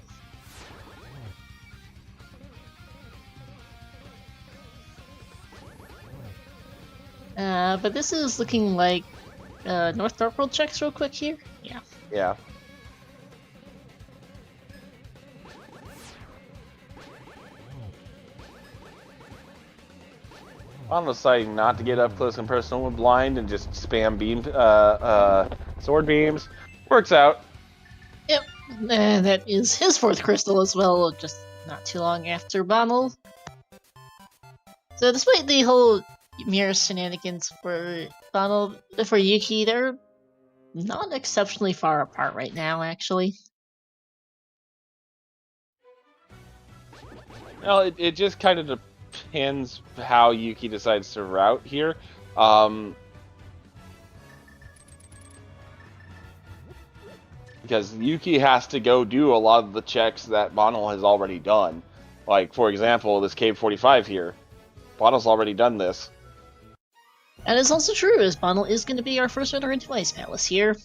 But this is looking like North Dark World checks real quick here. Yeah. Yeah. I'm deciding not to get up close and personal with blind and just spam beam, sword beams. Works out. Yep, that is his 4th crystal as well, just not too long after Bonnell. So despite the whole mirror shenanigans for Bonnell, for Yuki, they're not exceptionally far apart right now, actually. Well, it just kind of depends how Yuki decides to route here. Because Yuki has to go do a lot of the checks that Bonnell has already done. Like, for example, this Cave 45 here. Bonnell's already done this. That is also true, as Bonnell is going to be our first runner into Ice Palace here.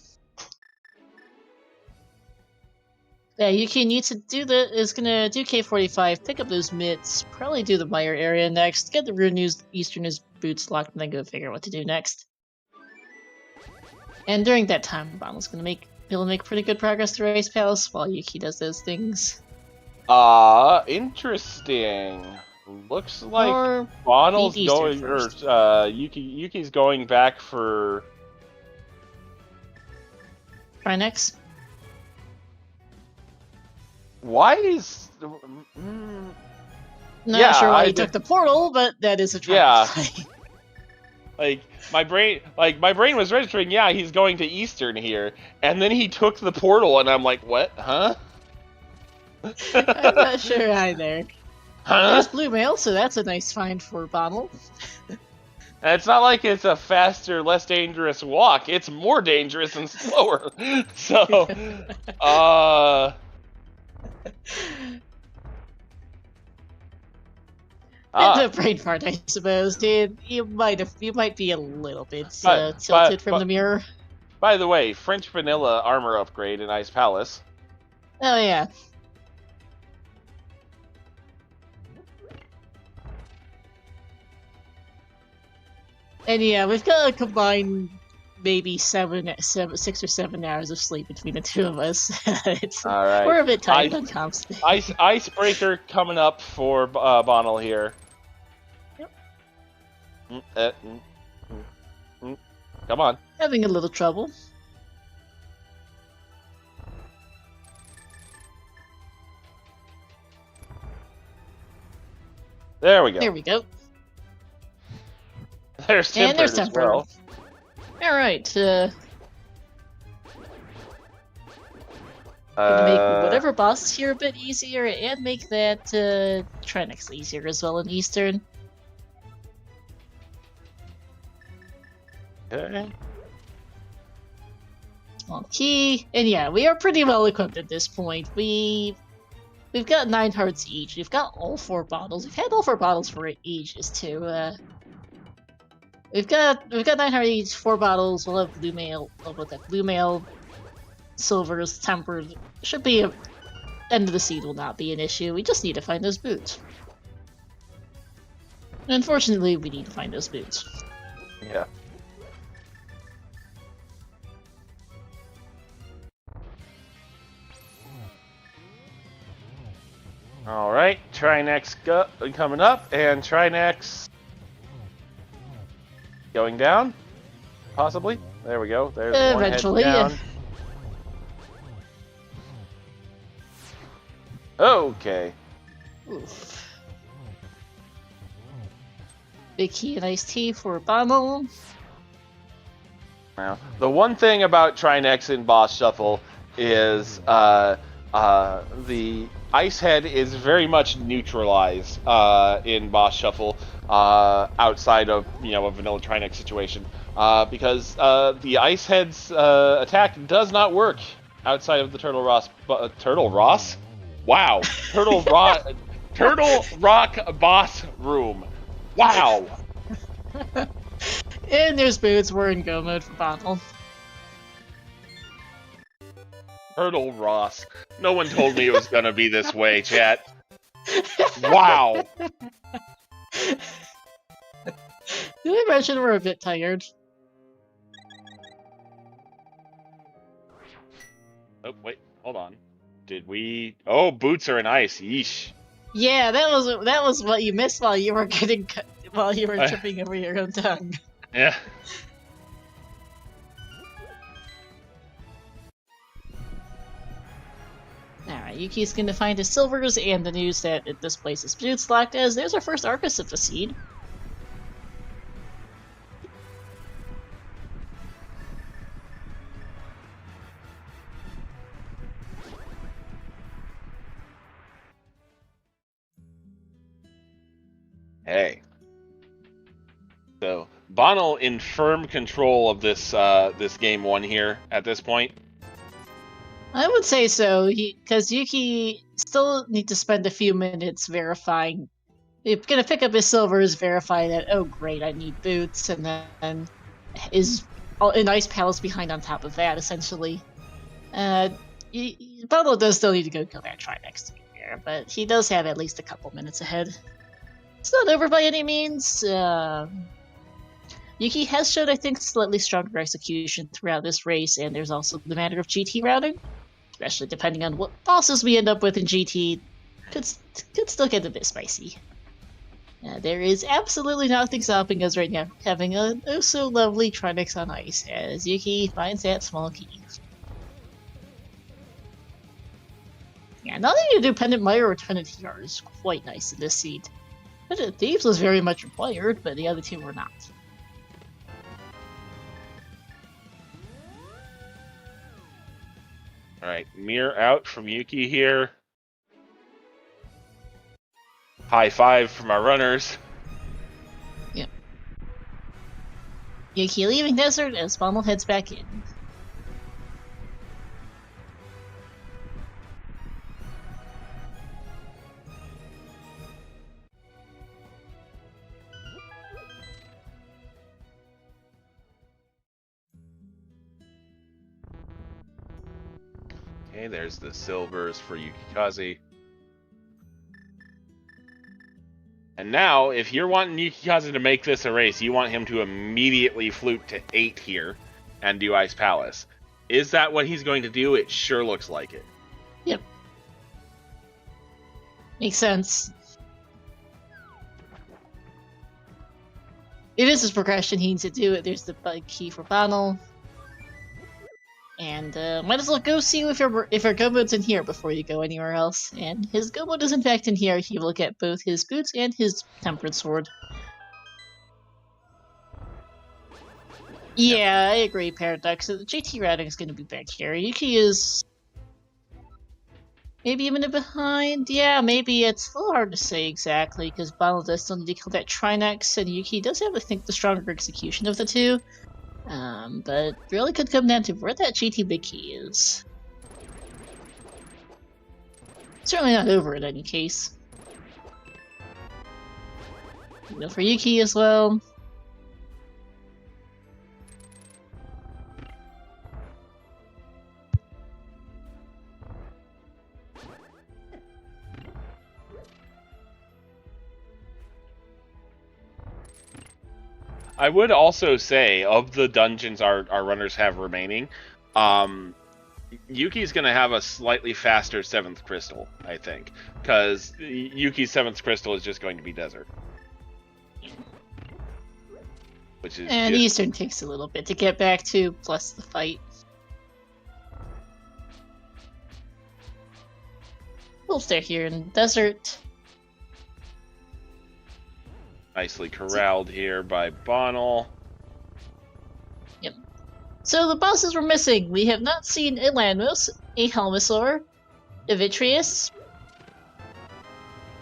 Yeah, Yuki needs to do is going to do K45, pick up those mitts, probably do the Mire area next, get the Rune Eastern's boots locked, and then go figure out what to do next. And during that time, Bonnell's going to be able to make pretty good progress through Ice Palace while Yuki does those things. Interesting. Looks like Bonnell's going, or Yuki's going back for Trinex. Why is? Not sure why he took the portal, but that is a try. Yeah. Like my brain was registering. Yeah, he's going to Eastern here, and then he took the portal, and I'm like, what? Huh? I'm not sure either. Huh? There's blue mail, so that's a nice find for Bonnell. And it's not like it's a faster, less dangerous walk. It's more dangerous and slower. So, The brain fart, I suppose. You might be a little bit tilted from the mirror. By the way, French vanilla armor upgrade in Ice Palace. Oh yeah. And yeah, we've got a combined maybe 6 or 7 hours of sleep between the two of us. All right. We're a bit tired on comps. Icebreaker coming up for Bonnell here. Yep. Come on. Having a little trouble. There we go. There we go. There's Tempered as well. Alright, gonna make whatever bosses here a bit easier, and make that Trinex easier as well in Eastern. Okay. Small key, and yeah, we are pretty well equipped at this point. We've got 9 hearts each. We've got all 4 bottles. We've had all 4 bottles for ages too. We've got 9 hearts each, 4 bottles. We'll have blue mail. With that blue mail, silvers, tempered. Should be end of the seed will not be an issue. We just need to find those boots. Unfortunately, we need to find those boots. Yeah. All right, Trinex coming up, and Trinex going down, possibly. There we go. There's eventually, one head down. Yeah. Okay. Oof. Big key and iced tea for Bonnell. Now, the one thing about Trinex in Boss Shuffle is the Ice Head is very much neutralized in Boss Shuffle outside of a vanilla Trinex situation because the Ice Head's attack does not work outside of the Turtle Rock. Wow, Turtle Rock boss room. Wow. And there's boots. We're in go mode for Bonnell. Turtle Ross. No one told me it was gonna be this way, chat. Wow. Did I mention we're a bit tired? Oh, wait, hold on. Did we... Oh, boots are in ice. Yeesh. Yeah, that was what you missed while you were tripping over your own tongue. Yeah. Alright, Yuki's gonna find his silvers and the news that this place is boots locked as there's our first Arcus of the seed. Hey. So, Bonnell in firm control of this this game 1 here at this point. I would say so, because Yuki still need to spend a few minutes verifying. He's gonna pick up his silvers, verify that, oh great, I need boots, and then is an Ice Palace behind on top of that, essentially. Bonnell does still need to go kill that Trinex to be fair, but he does have at least a couple minutes ahead. It's not over by any means. Yuki has showed, I think, slightly stronger execution throughout this race, and there's also the matter of GT routing. Especially depending on what bosses we end up with in GT, could still get a bit spicy. There is absolutely nothing stopping us right now having a oh so lovely Trinex on ice as Yuki finds that small key. Yeah, nothing to do Pendant Mire or Pendant TR is quite nice in this seed. Pendant Thieves was very much required, but the other two were not. Alright, mirror out from Yuki here. High five from our runners. Yep. Yuki leaving Desert as Bonnell heads back in. Okay, there's the silvers for Yukikaze. And now, if you're wanting Yukikaze to make this a race, you want him to immediately flute to 8 here and do Ice Palace. Is that what he's going to do? It sure looks like it. Yep. Makes sense. It is his progression. He needs to do it. There's the bug key for Bonnell. And might as well go see if your Gobo's in here before you go anywhere else. And his Gobo is in fact in here. He will get both his boots and his tempered sword. Yeah, I agree, Paradox. So the JT routing is going to be back here. Yuki is maybe a minute behind. Yeah, maybe. It's a little hard to say exactly because Bonnell does still need to kill that Trinex, and Yuki does have, I think, the stronger execution of the two. But really could come down to where that GT big key is. Certainly not over in any case. You know, for Yuki as well. I would also say, of the dungeons our runners have remaining, Yuki's going to have a slightly faster 7th crystal, I think. Because Yuki's 7th crystal is just going to be desert. Which is and Eastern takes a little bit to get back to, plus the fight. We'll stay here in desert. Nicely corralled here by Bonnell. Yep. So the bosses we're missing. We have not seen a Landmos, a Helmasaur, a Vitreous,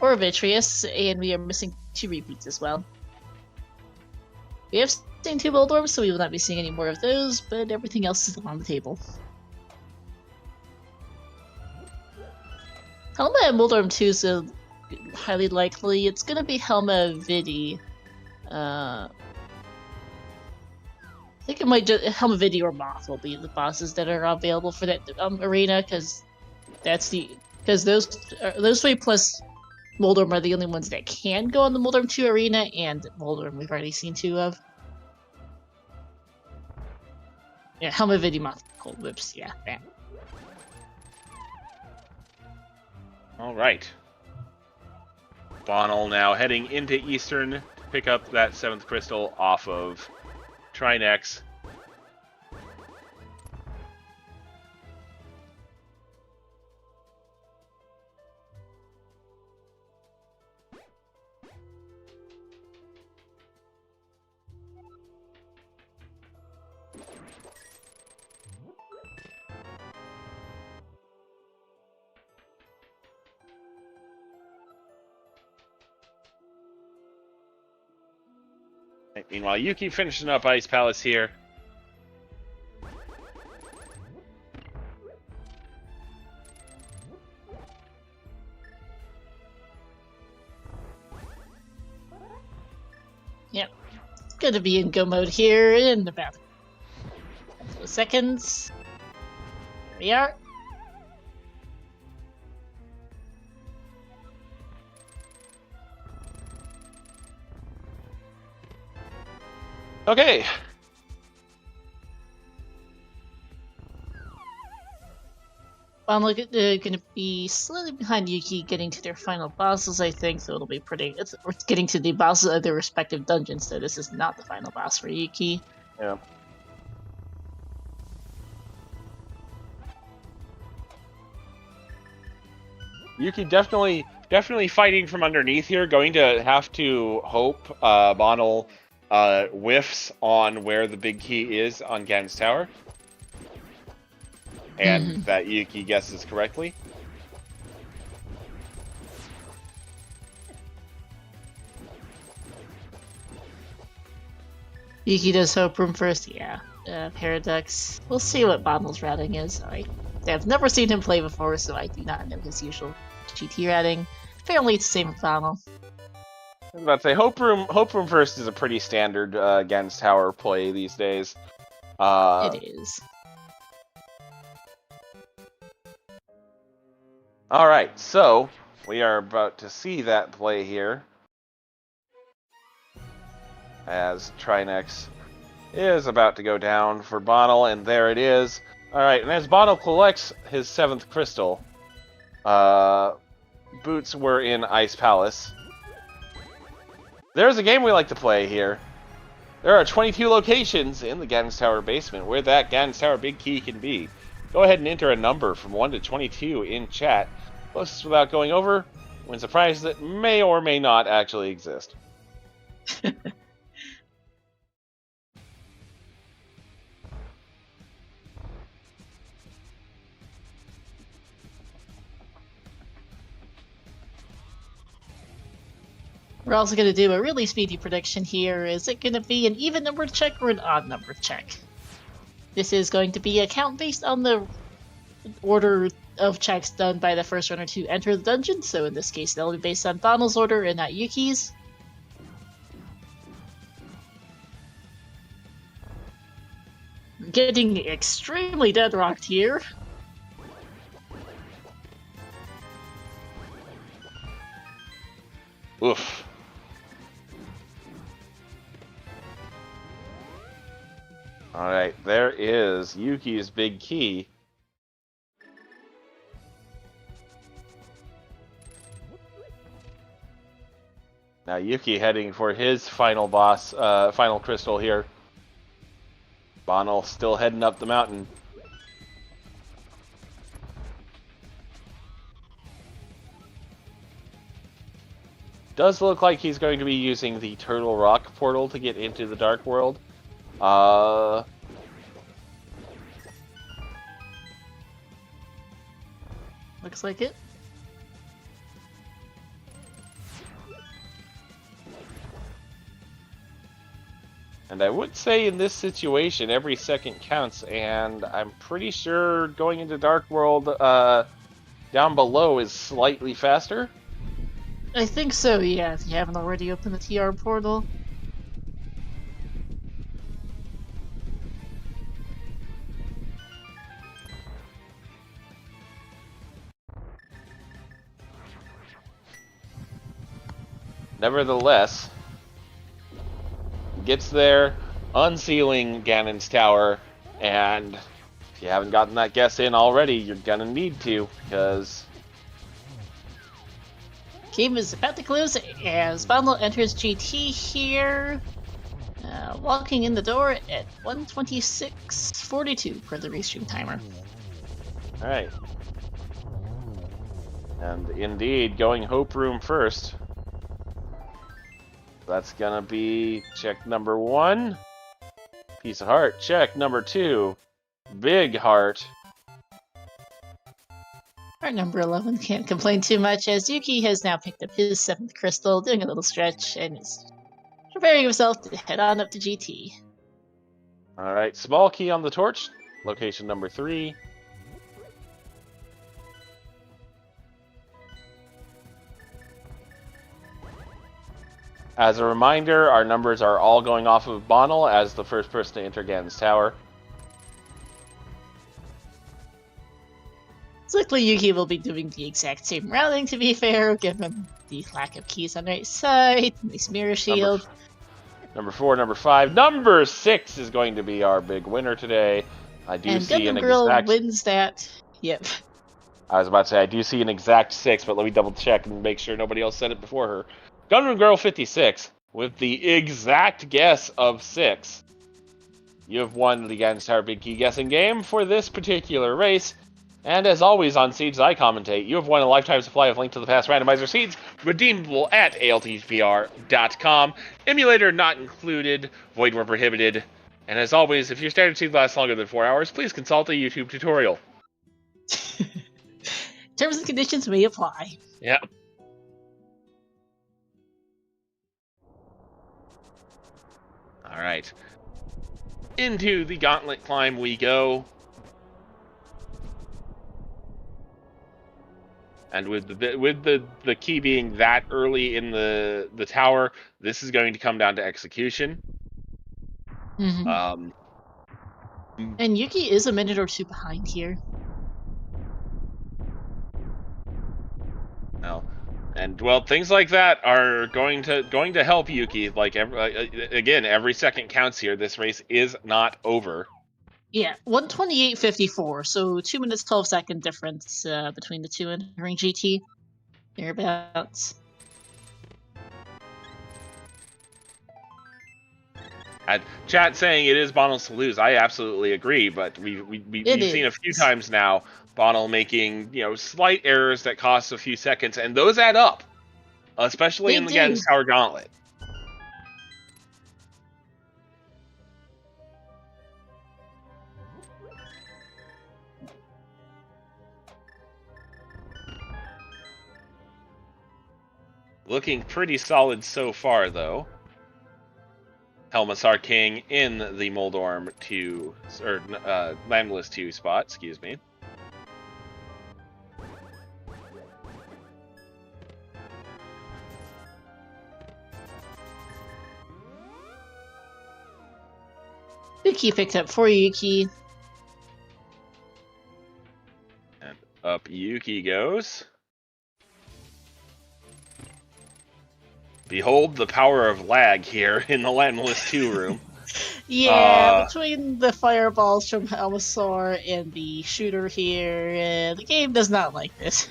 or a Vitreous, and we are missing 2 repeats as well. We have seen 2 Moldorms, so we will not be seeing any more of those, but everything else is on the table. Helma and Moldorm 2, so highly likely it's gonna be Helma Vidi. I think it might just Helma Vidi or Moth will be the bosses that are available for that arena, because those 3 plus Moldorm are the only ones that can go on the Moldorm 2 arena, and Moldorm we've already seen 2 of. Yeah, Helma Vidi, Moth, Cold Whips, yeah, that. All right. Bonnell now heading into Eastern to pick up that 7th crystal off of Trinex. Meanwhile, Yuki finishing up Ice Palace here. Yep. Gonna be in go mode here in about a couple of seconds. There we are. Okay. I'm gonna be slightly behind Yuki getting to their final bosses, I think, so it'll be pretty. We're getting to the bosses of their respective dungeons, so this is not the final boss for Yuki. Yeah. Yuki definitely fighting from underneath here. Going to have to hope Bonnell whiffs on where the big key is on Gan's Tower. And that Yuki guesses correctly. Yuki does hope room first, yeah. Paradox. We'll see what Bonnell's routing is. I've never seen him play before, so I do not know his usual GT routing. Apparently it's the same with Bonnell. I was about to say, Hope Room first is a pretty standard Gan's Tower play these days. It is. All right, so we are about to see that play here as Trinex is about to go down for Bonnell, and there it is. All right, and as Bonnell collects his 7th crystal, Boots were in Ice Palace. There's a game we like to play here. There are 22 locations in the Ganon's Tower basement where that Ganon's Tower big key can be. Go ahead and enter a number from 1 to 22 in chat. Closest without going over wins a prize that may or may not actually exist. We're also going to do a really speedy prediction here. Is it going to be an even number check or an odd number check? This is going to be a count based on the order of checks done by the first runner to enter the dungeon, so in this case that'll be based on Bonnell's order and not Yuki's. Getting extremely dead-rocked here. Oof. Alright, there is Yuki's big key. Now Yuki heading for his final boss, final crystal here. Bonnell still heading up the mountain. Does look like he's going to be using the Turtle Rock portal to get into the Dark World. Looks like it. And I would say in this situation, every second counts, and I'm pretty sure going into Dark World down below is slightly faster. I think so, yeah, if you haven't already opened the TR portal. Nevertheless, gets there, unsealing Ganon's Tower, and if you haven't gotten that guess in already, you're gonna need to, because Game is about to close as Bonnell enters GT here, walking in the door at 1:26:42 per the restream timer. Alright. And indeed, going Hope Room first. That's gonna be check number 1. Piece of heart. Check number 2. Big heart. Our number 11 can't complain too much as Yuki has now picked up his 7th crystal, doing a little stretch, and is preparing himself to head on up to GT. Alright, small key on the torch. Location number 3. As a reminder, our numbers are all going off of Bonnell as the first person to enter Ganon's Tower. It's likely Yuki will be doing the exact same routing, to be fair, given the lack of keys on right side, nice mirror shield. Number 4, number 5. Number 6 is going to be our big winner today. I do and see an Girl exact... wins that. Yep. I was about to say, I do see an exact 6, but let me double check and make sure nobody else said it before her. Gunrun Girl 56, with the exact guess of 6. You have won the Ganon's Tower Big Key guessing game for this particular race. And as always on Seeds I commentate, you have won a lifetime supply of Link to the Past Randomizer seeds, redeemable at ALttPR.com. Emulator not included, void where prohibited. And as always, if your standard seed lasts longer than 4 hours, please consult a YouTube tutorial. Terms and conditions may apply. Yeah. Alright. Into the gauntlet climb we go. And with the key being that early in the tower, this is going to come down to execution. Mm-hmm. And Yuki is a minute or two behind here. No. And well, things like that are going to help Yuki. Like again, every second counts here. This race is not over. Yeah, 1:28.54. So 2 minutes 12-second difference between the two entering GT. Thereabouts. Chat saying it is Bonnell's to lose. I absolutely agree, but we've seen a few times now Bonnell making slight errors that cost a few seconds, and those add up, especially in the Gaddis Tower Gauntlet. Looking pretty solid so far, though. Helmasaur King in the Moldorm 2, or Landless 2 spot, excuse me. Yuki picked up for Yuki. And up Yuki goes. Behold the power of lag here in the Landless 2 room. Yeah, between the fireballs from Helmasaur and the shooter here, the game does not like this.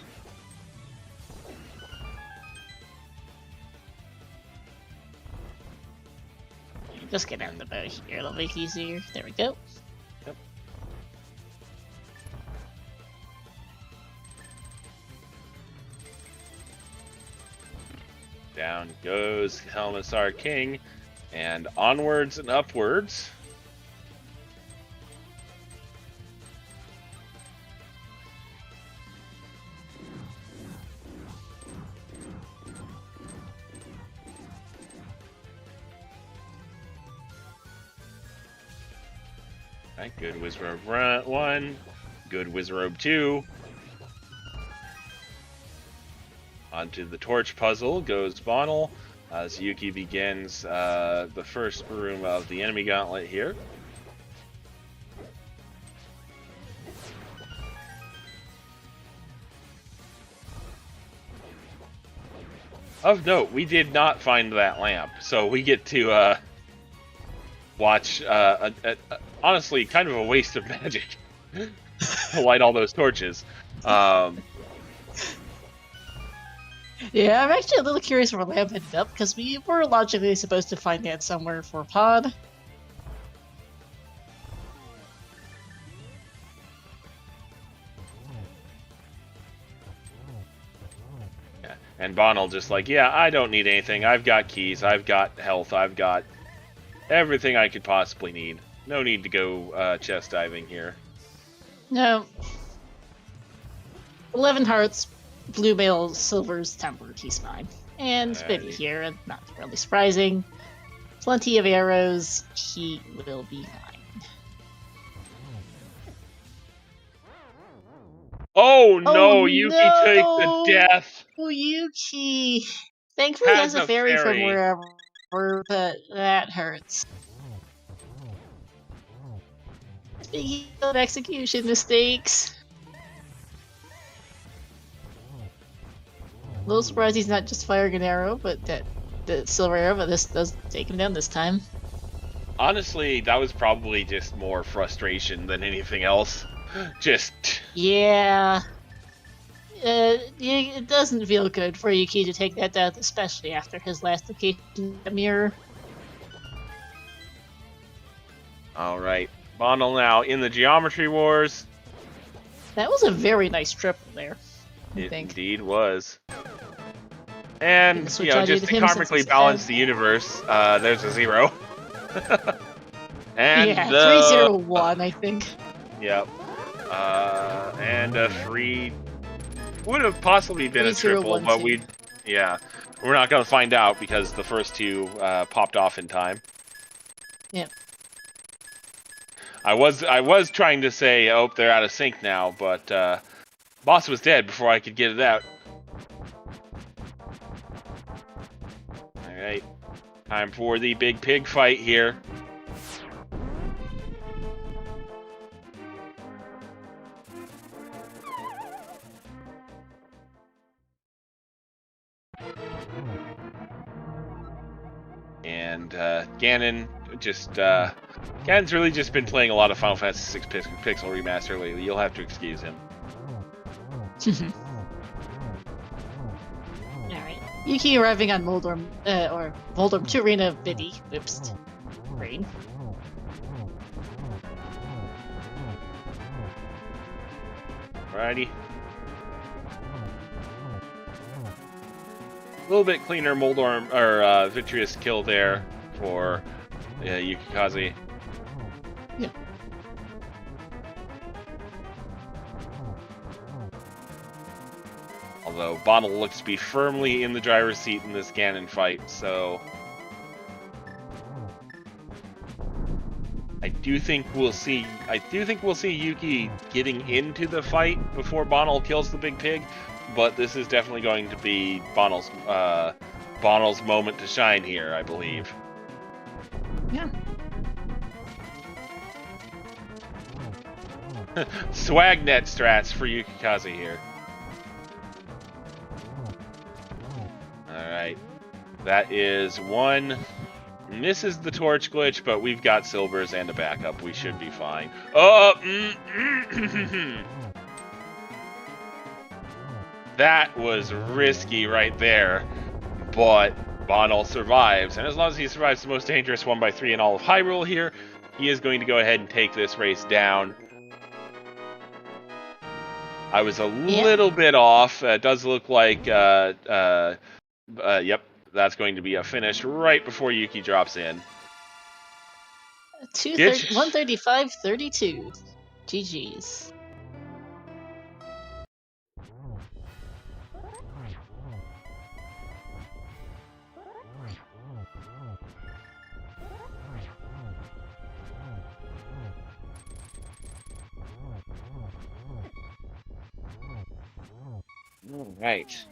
Just get out of the boat here, it'll make it easier. There we go. Yep. Down goes Helmasaur King, and onwards and upwards. Right, good Wizrobe 1, good Wizrobe 2. Onto the torch puzzle goes Bonnell as Yuki begins the first room of the enemy gauntlet here. Of note, we did not find that lamp, so we get to watch, honestly, kind of a waste of magic to light all those torches. Yeah, I'm actually a little curious where lamp ended up, because we were logically supposed to find that somewhere for Pod. Yeah. And Bonnell just like, yeah, I don't need anything. I've got keys, I've got health, I've got everything I could possibly need. No need to go chest diving here. No. 11 hearts, blue mail, silver's tempered, he's fine. And Spitty here, and not really surprising. Plenty of arrows, he will be fine. Oh no, Yuki take the death! Oh, Yuki! Thankfully he has a fairy from wherever, but that hurts. Speaking of execution mistakes, a little surprised he's not just firing an arrow, but that the silver arrow, but this does take him down this time. Honestly, that was probably just more frustration than anything else. Just... Yeah. It doesn't feel good for Yuki to take that death, especially after his last occasion at Mirror. Alright. Bonnell now in the Geometry Wars. That was a very nice triple there. It indeed was. And, just to karmically balance the universe, there's a 0. And yeah, 3-0-1, I think. Yep. And a 3 would have possibly been a triple, but we're not going to find out because the first two popped off in time. Yep. I was trying to say, oh, they're out of sync now, but boss was dead before I could get it out. Alright. Time for the big pig fight here. And Ganon Ganon's really just been playing a lot of Final Fantasy VI Pixel Remaster lately. You'll have to excuse him. Alright. Yuki arriving on Moldorm, or Moldorm 2 Arena Biddy. Oops. Rain. Alrighty. A little bit cleaner Moldorm, or Vitreous kill there for Yukikaze. Yeah. Although Bonnell looks to be firmly in the driver's seat in this Ganon fight, so I do think we'll see Yuki getting into the fight before Bonnell kills the big pig, but this is definitely going to be Bonnell's moment to shine here, I believe. Yeah. Swagnet strats for Yukikaze here. Alright. That is one. Misses the torch glitch, but we've got silvers and a backup. We should be fine. Oh! That was risky right there. But Bonnell survives. And as long as he survives the most dangerous 1x3 in all of Hyrule here, he is going to go ahead and take this race down. I was a little bit off. It does look like, yep, that's going to be a finish right before Yuki drops in. 135.32. GG's. All right.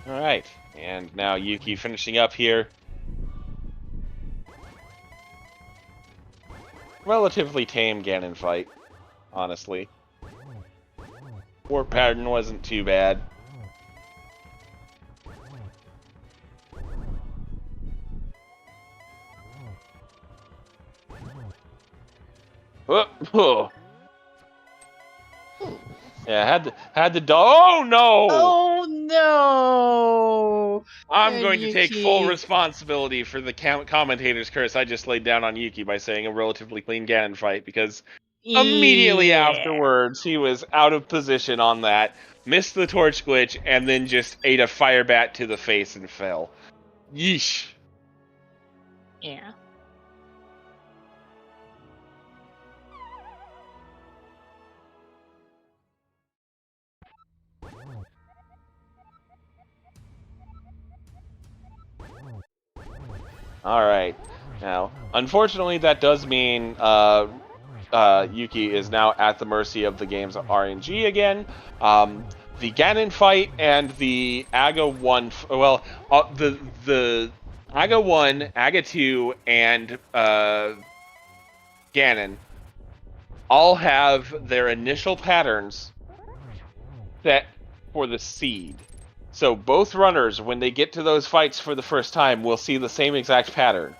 All right, and now Yuki finishing up here. Relatively tame Ganon fight, honestly. Warp pattern wasn't too bad. Oh. Yeah, had the oh no! Oh no! I'm going to take full responsibility for the commentator's curse I just laid down on Yuki by saying a relatively clean Ganon fight, because immediately afterwards he was out of position on that, missed the torch glitch, and then just ate a fire bat to the face and fell. Yeesh. Yeah. Alright. Now, unfortunately, that does mean Yuki is now at the mercy of the game's RNG again. The Ganon fight and the Aga 1... Well, the Aga 1, Aga 2, and Ganon all have their initial patterns set for the seed. So both runners, when they get to those fights for the first time, will see the same exact pattern,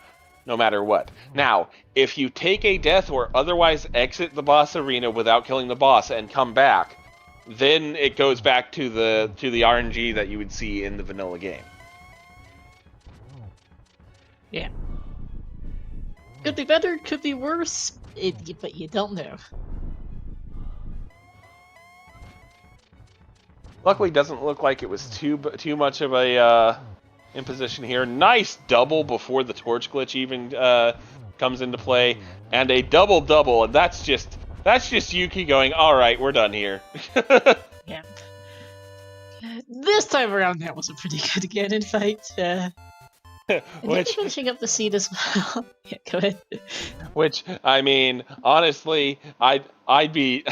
no matter what. Now, if you take a death or otherwise exit the boss arena without killing the boss and come back, then it goes back to the RNG that you would see in the vanilla game. Yeah. Could be better, could be worse, but you don't know. Luckily, doesn't look like it was too much of a imposition here. Nice double before the torch glitch even comes into play, and a double, and that's just Yuki going, all right, we're done here. Yeah. This time around, that was a pretty good Ganon fight. Which, finishing up the seed as well. Yeah, go ahead. which I mean, honestly, I'd be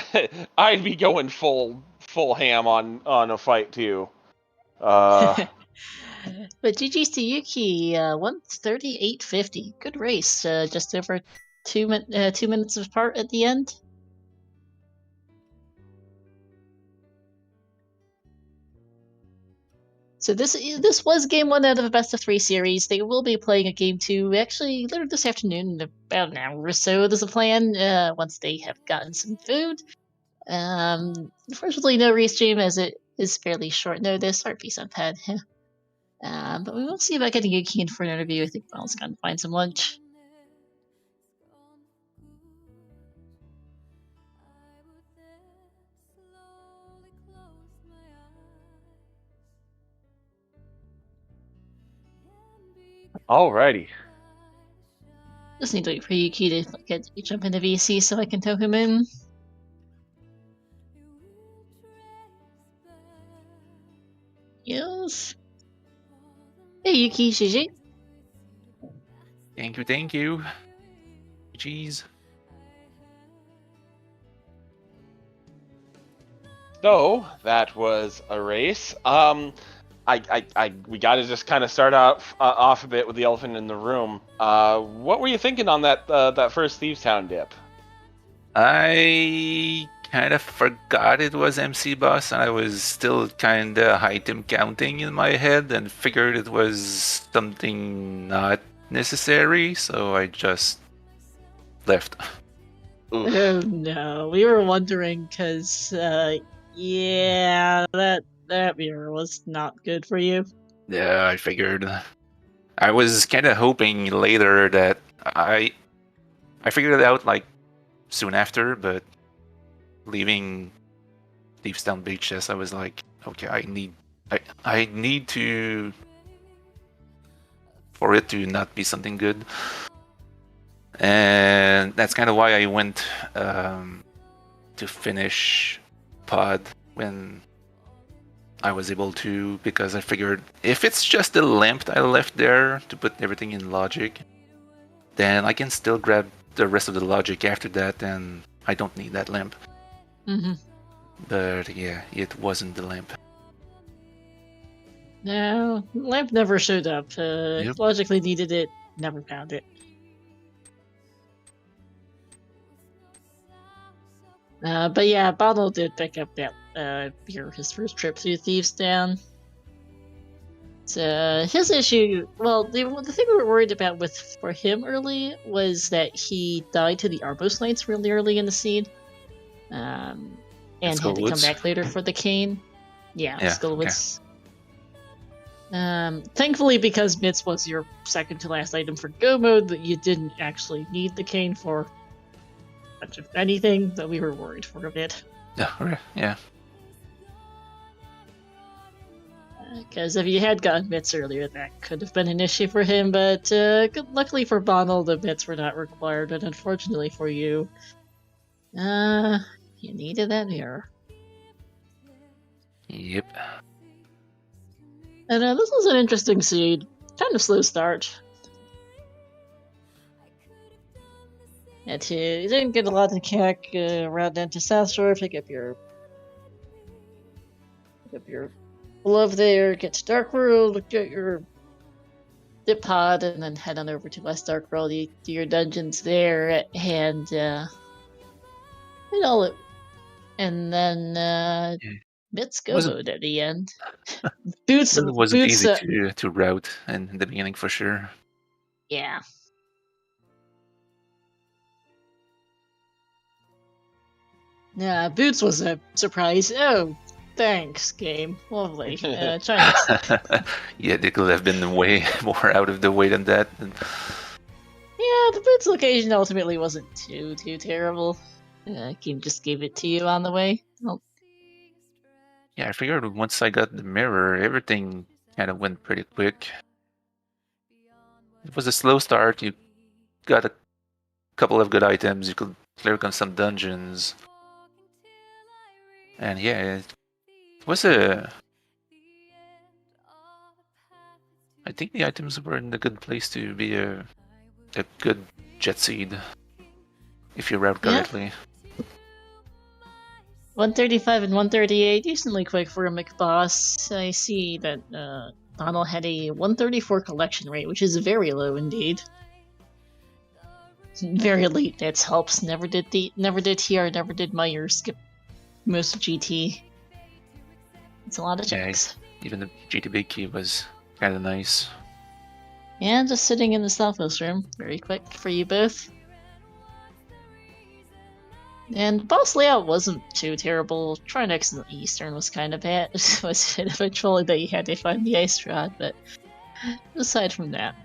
I'd be going full ham on a fight too. But GG's to Yuki, 1:38.50. Good race. Just over 2 minutes apart at the end. So this was game 1 out of a best of 3 series. They will be playing a game 2 actually later this afternoon in about an hour or so. There's a plan once they have gotten some food. Unfortunately, no restream as it is fairly short notice. RP Sunpad. But we will see about getting Yuki in for an interview. I think Bonnell's gonna find some lunch. Alrighty. Just need to wait for Yuki to jump into VC so I can tow him in. Yes. Hey Yuki, GG. Thank you. Jeez. So that was a race. We got to just kind of start off a bit with the elephant in the room. What were you thinking on that first Thieves Town dip? I kind of forgot it was MC Boss, and I was still kind of item counting in my head and figured it was something not necessary, so I just left. Oof. Oh no, we were wondering because, yeah, that mirror was not good for you. Yeah, I figured. I was kind of hoping later that I figured it out like soon after, but leaving Thieves Town Big Chest, I was like, okay, I need to for it to not be something good, and that's kind of why I went to finish Pod when I was able to, because I figured if it's just the lamp I left there to put everything in logic, then I can still grab the rest of the logic after that, and I don't need that lamp. Mm-hmm. But yeah, it wasn't the lamp. No, lamp never showed up. Yep. Logically needed it, never found it. But yeah, Bonnell did pick up that his first trip through Thieves Town. So his issue, well, the thing we were worried about for him early was that he died to the Arbos Knights really early in the seed, and had to come back later for the cane. Yeah, Skullwoods. Okay. Thankfully, because Mitz was your second to last item for Go mode, that you didn't actually need the cane for much of anything, but we were worried for a bit. Yeah. Because if you had gotten Mitz earlier, that could have been an issue for him, but luckily for Bonnell, the Mitz were not required, and unfortunately for you, you needed that mirror. Yep. And this was an interesting seed. Kind of slow start. You didn't get a lot of cack around into South Shore, pick up your glove there, get to Dark World, get your dip pod, and then head on over to West Dark World. You do your dungeons there, and then Mitz go mode at the end. Boots. It wasn't easy to route in the beginning for sure. Yeah. Yeah, Boots was a surprise. Oh, thanks, game. Lovely. Chinese. Yeah, they could have been way more out of the way than that. Yeah, the Boots location ultimately wasn't too terrible. Game just gave it to you on the way. Well, yeah, I figured once I got the mirror, everything kind of went pretty quick. It was a slow start. You got a couple of good items. You could clear on some dungeons. And yeah, it was a I think the items were in a good place to be a good jet seed, if you route correctly. 135 and 138, decently quick for a McBoss. I see that Donald had a 134 collection rate, which is very low indeed. Very elite. That helps. Never did TR, never did Meyer. Skip most of GT. It's a lot of checks. Yeah, even the GT Big Key was kind of nice. And just sitting in the Southwest room. Very quick for you both. And boss layout wasn't too terrible. Trinex in the Eastern was kind of bad. It was eventually that you had to find the ice rod, but aside from that,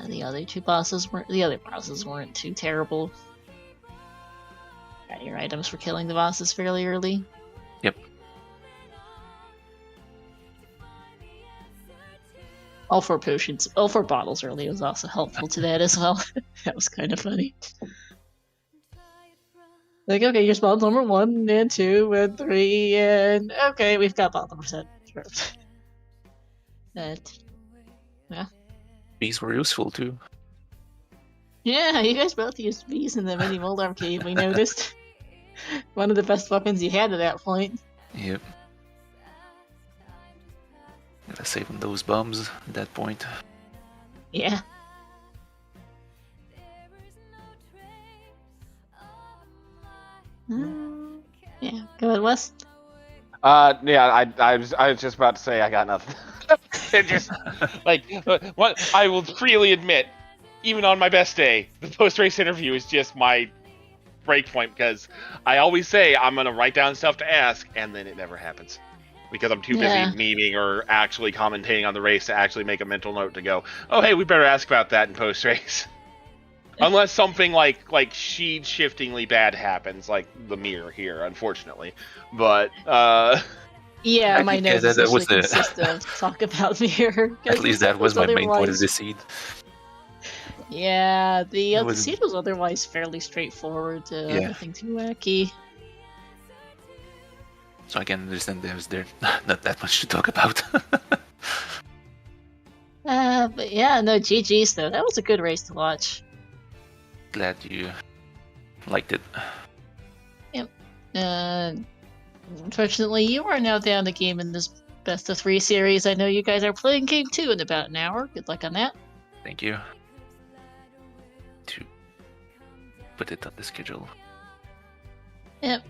the other bosses weren't too terrible. Got your items for killing the bosses fairly early. Yep. All 4 potions, all 4 bottles early was also helpful to that as well. That was kind of funny. Like, okay, here's bottle number 1 and 2 and 3, and okay, we've got bottle number 7. But, yeah. Bees were useful too. Yeah, you guys both used bees in the mini Moldar cave, we noticed. One of the best weapons you had at that point. Yep. Gotta save on those bums at that point. Yeah. Yeah, go ahead, Wes. Yeah, I was just about to say I got nothing. It just like what I will freely admit, even on my best day, the post-race interview is just my break point because I always say I'm gonna write down stuff to ask, and then it never happens because I'm too busy meeting or actually commentating on the race to actually make a mental note to go, oh hey, we better ask about that in post-race. Unless something like shiftingly bad happens, like the mirror here, unfortunately. But yeah, my notes that was consist of talk about mirror. At least that was my main point of the seed. Yeah, the seed was otherwise fairly straightforward. Nothing too wacky. So I can understand there's not that much to talk about. But yeah, no, GG's though. That was a good race to watch. Glad you liked it. Yep. Unfortunately, you are now down the game in this best of 3 series. I know you guys are playing game 2 in about an hour. Good luck on that. Thank you. To put it on the schedule. Yep,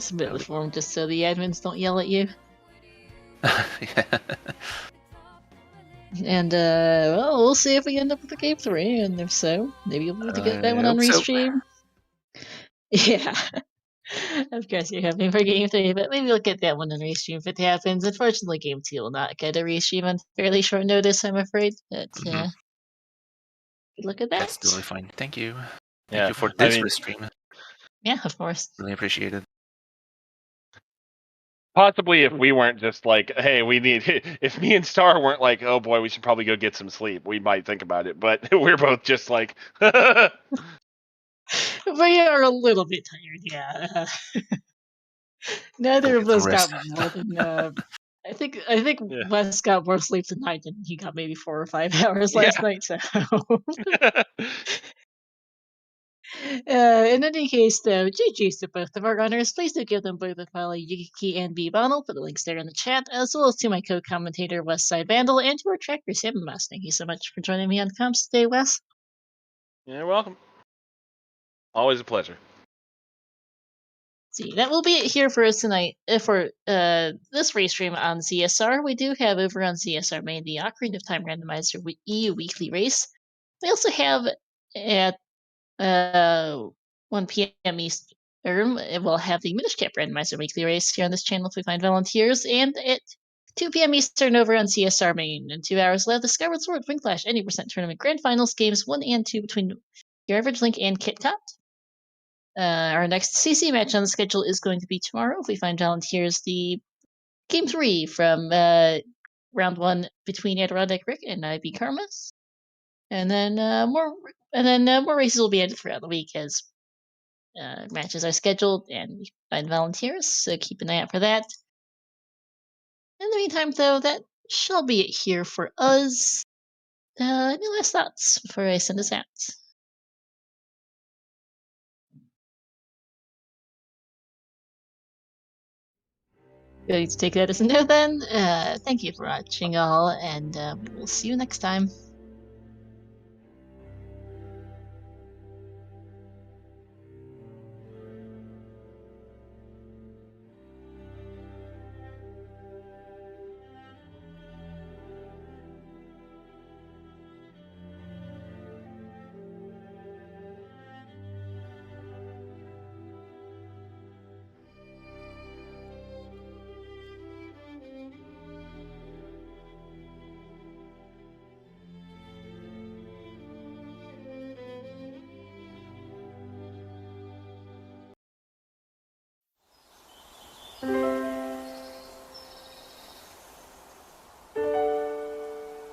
submit the form just so the admins don't yell at you. Yeah. And, well, we'll see if we end up with a game 3, and if so, maybe we'll be able to get that one on Restream. So. Yeah. Of course you're hoping for game 3, but maybe we'll get that one on Restream if it happens. Unfortunately, game 2 will not get a Restream on fairly short notice, I'm afraid. But, good luck at that. That's totally fine. Thank you. Thank you for this Restream. Yeah, of course. Really appreciate it. Possibly if we weren't just like, hey, if me and Star weren't like, oh boy, we should probably go get some sleep, we might think about it. But we're both just like, we are a little bit tired, yeah. Neither of us got more than, I think Wes got more sleep tonight than he got maybe 4 or 5 hours last night, so. In any case, though, GG's to both of our runners. Please do give them both a follow, Yukikaze and bbonnell. Put the links there in the chat, as well as to my co-commentator, Westside Vandal, and to our tracker, Sam Moss. Thank you so much for joining me on comms today, Wes. You're welcome. Always a pleasure. See, that will be it here for us tonight. For this race stream on CSR, we do have over on CSR Main the Ocarina of Time Randomizer EU Weekly Race. We also have at 1 p.m. Eastern, we'll have the Minish Cap Randomizer Weekly Race here on this channel if we find volunteers, and at 2 p.m. Eastern over on CSR Main. In 2 hours left, the Skyward Sword Wing Clash Any Percent Tournament Grand Finals Games 1 and 2 between Your Average Link and KitKat. Our next CC match on the schedule is going to be tomorrow if we find volunteers. The Game 3 from Round 1 between Adirondack Rick and IB Karmas. And then more races will be added throughout the week as matches are scheduled and we find volunteers, so keep an eye out for that. In the meantime, though, that shall be it here for us. Any last thoughts before I send us out? Going to take that as a no then. Thank you for watching all, and we'll see you next time.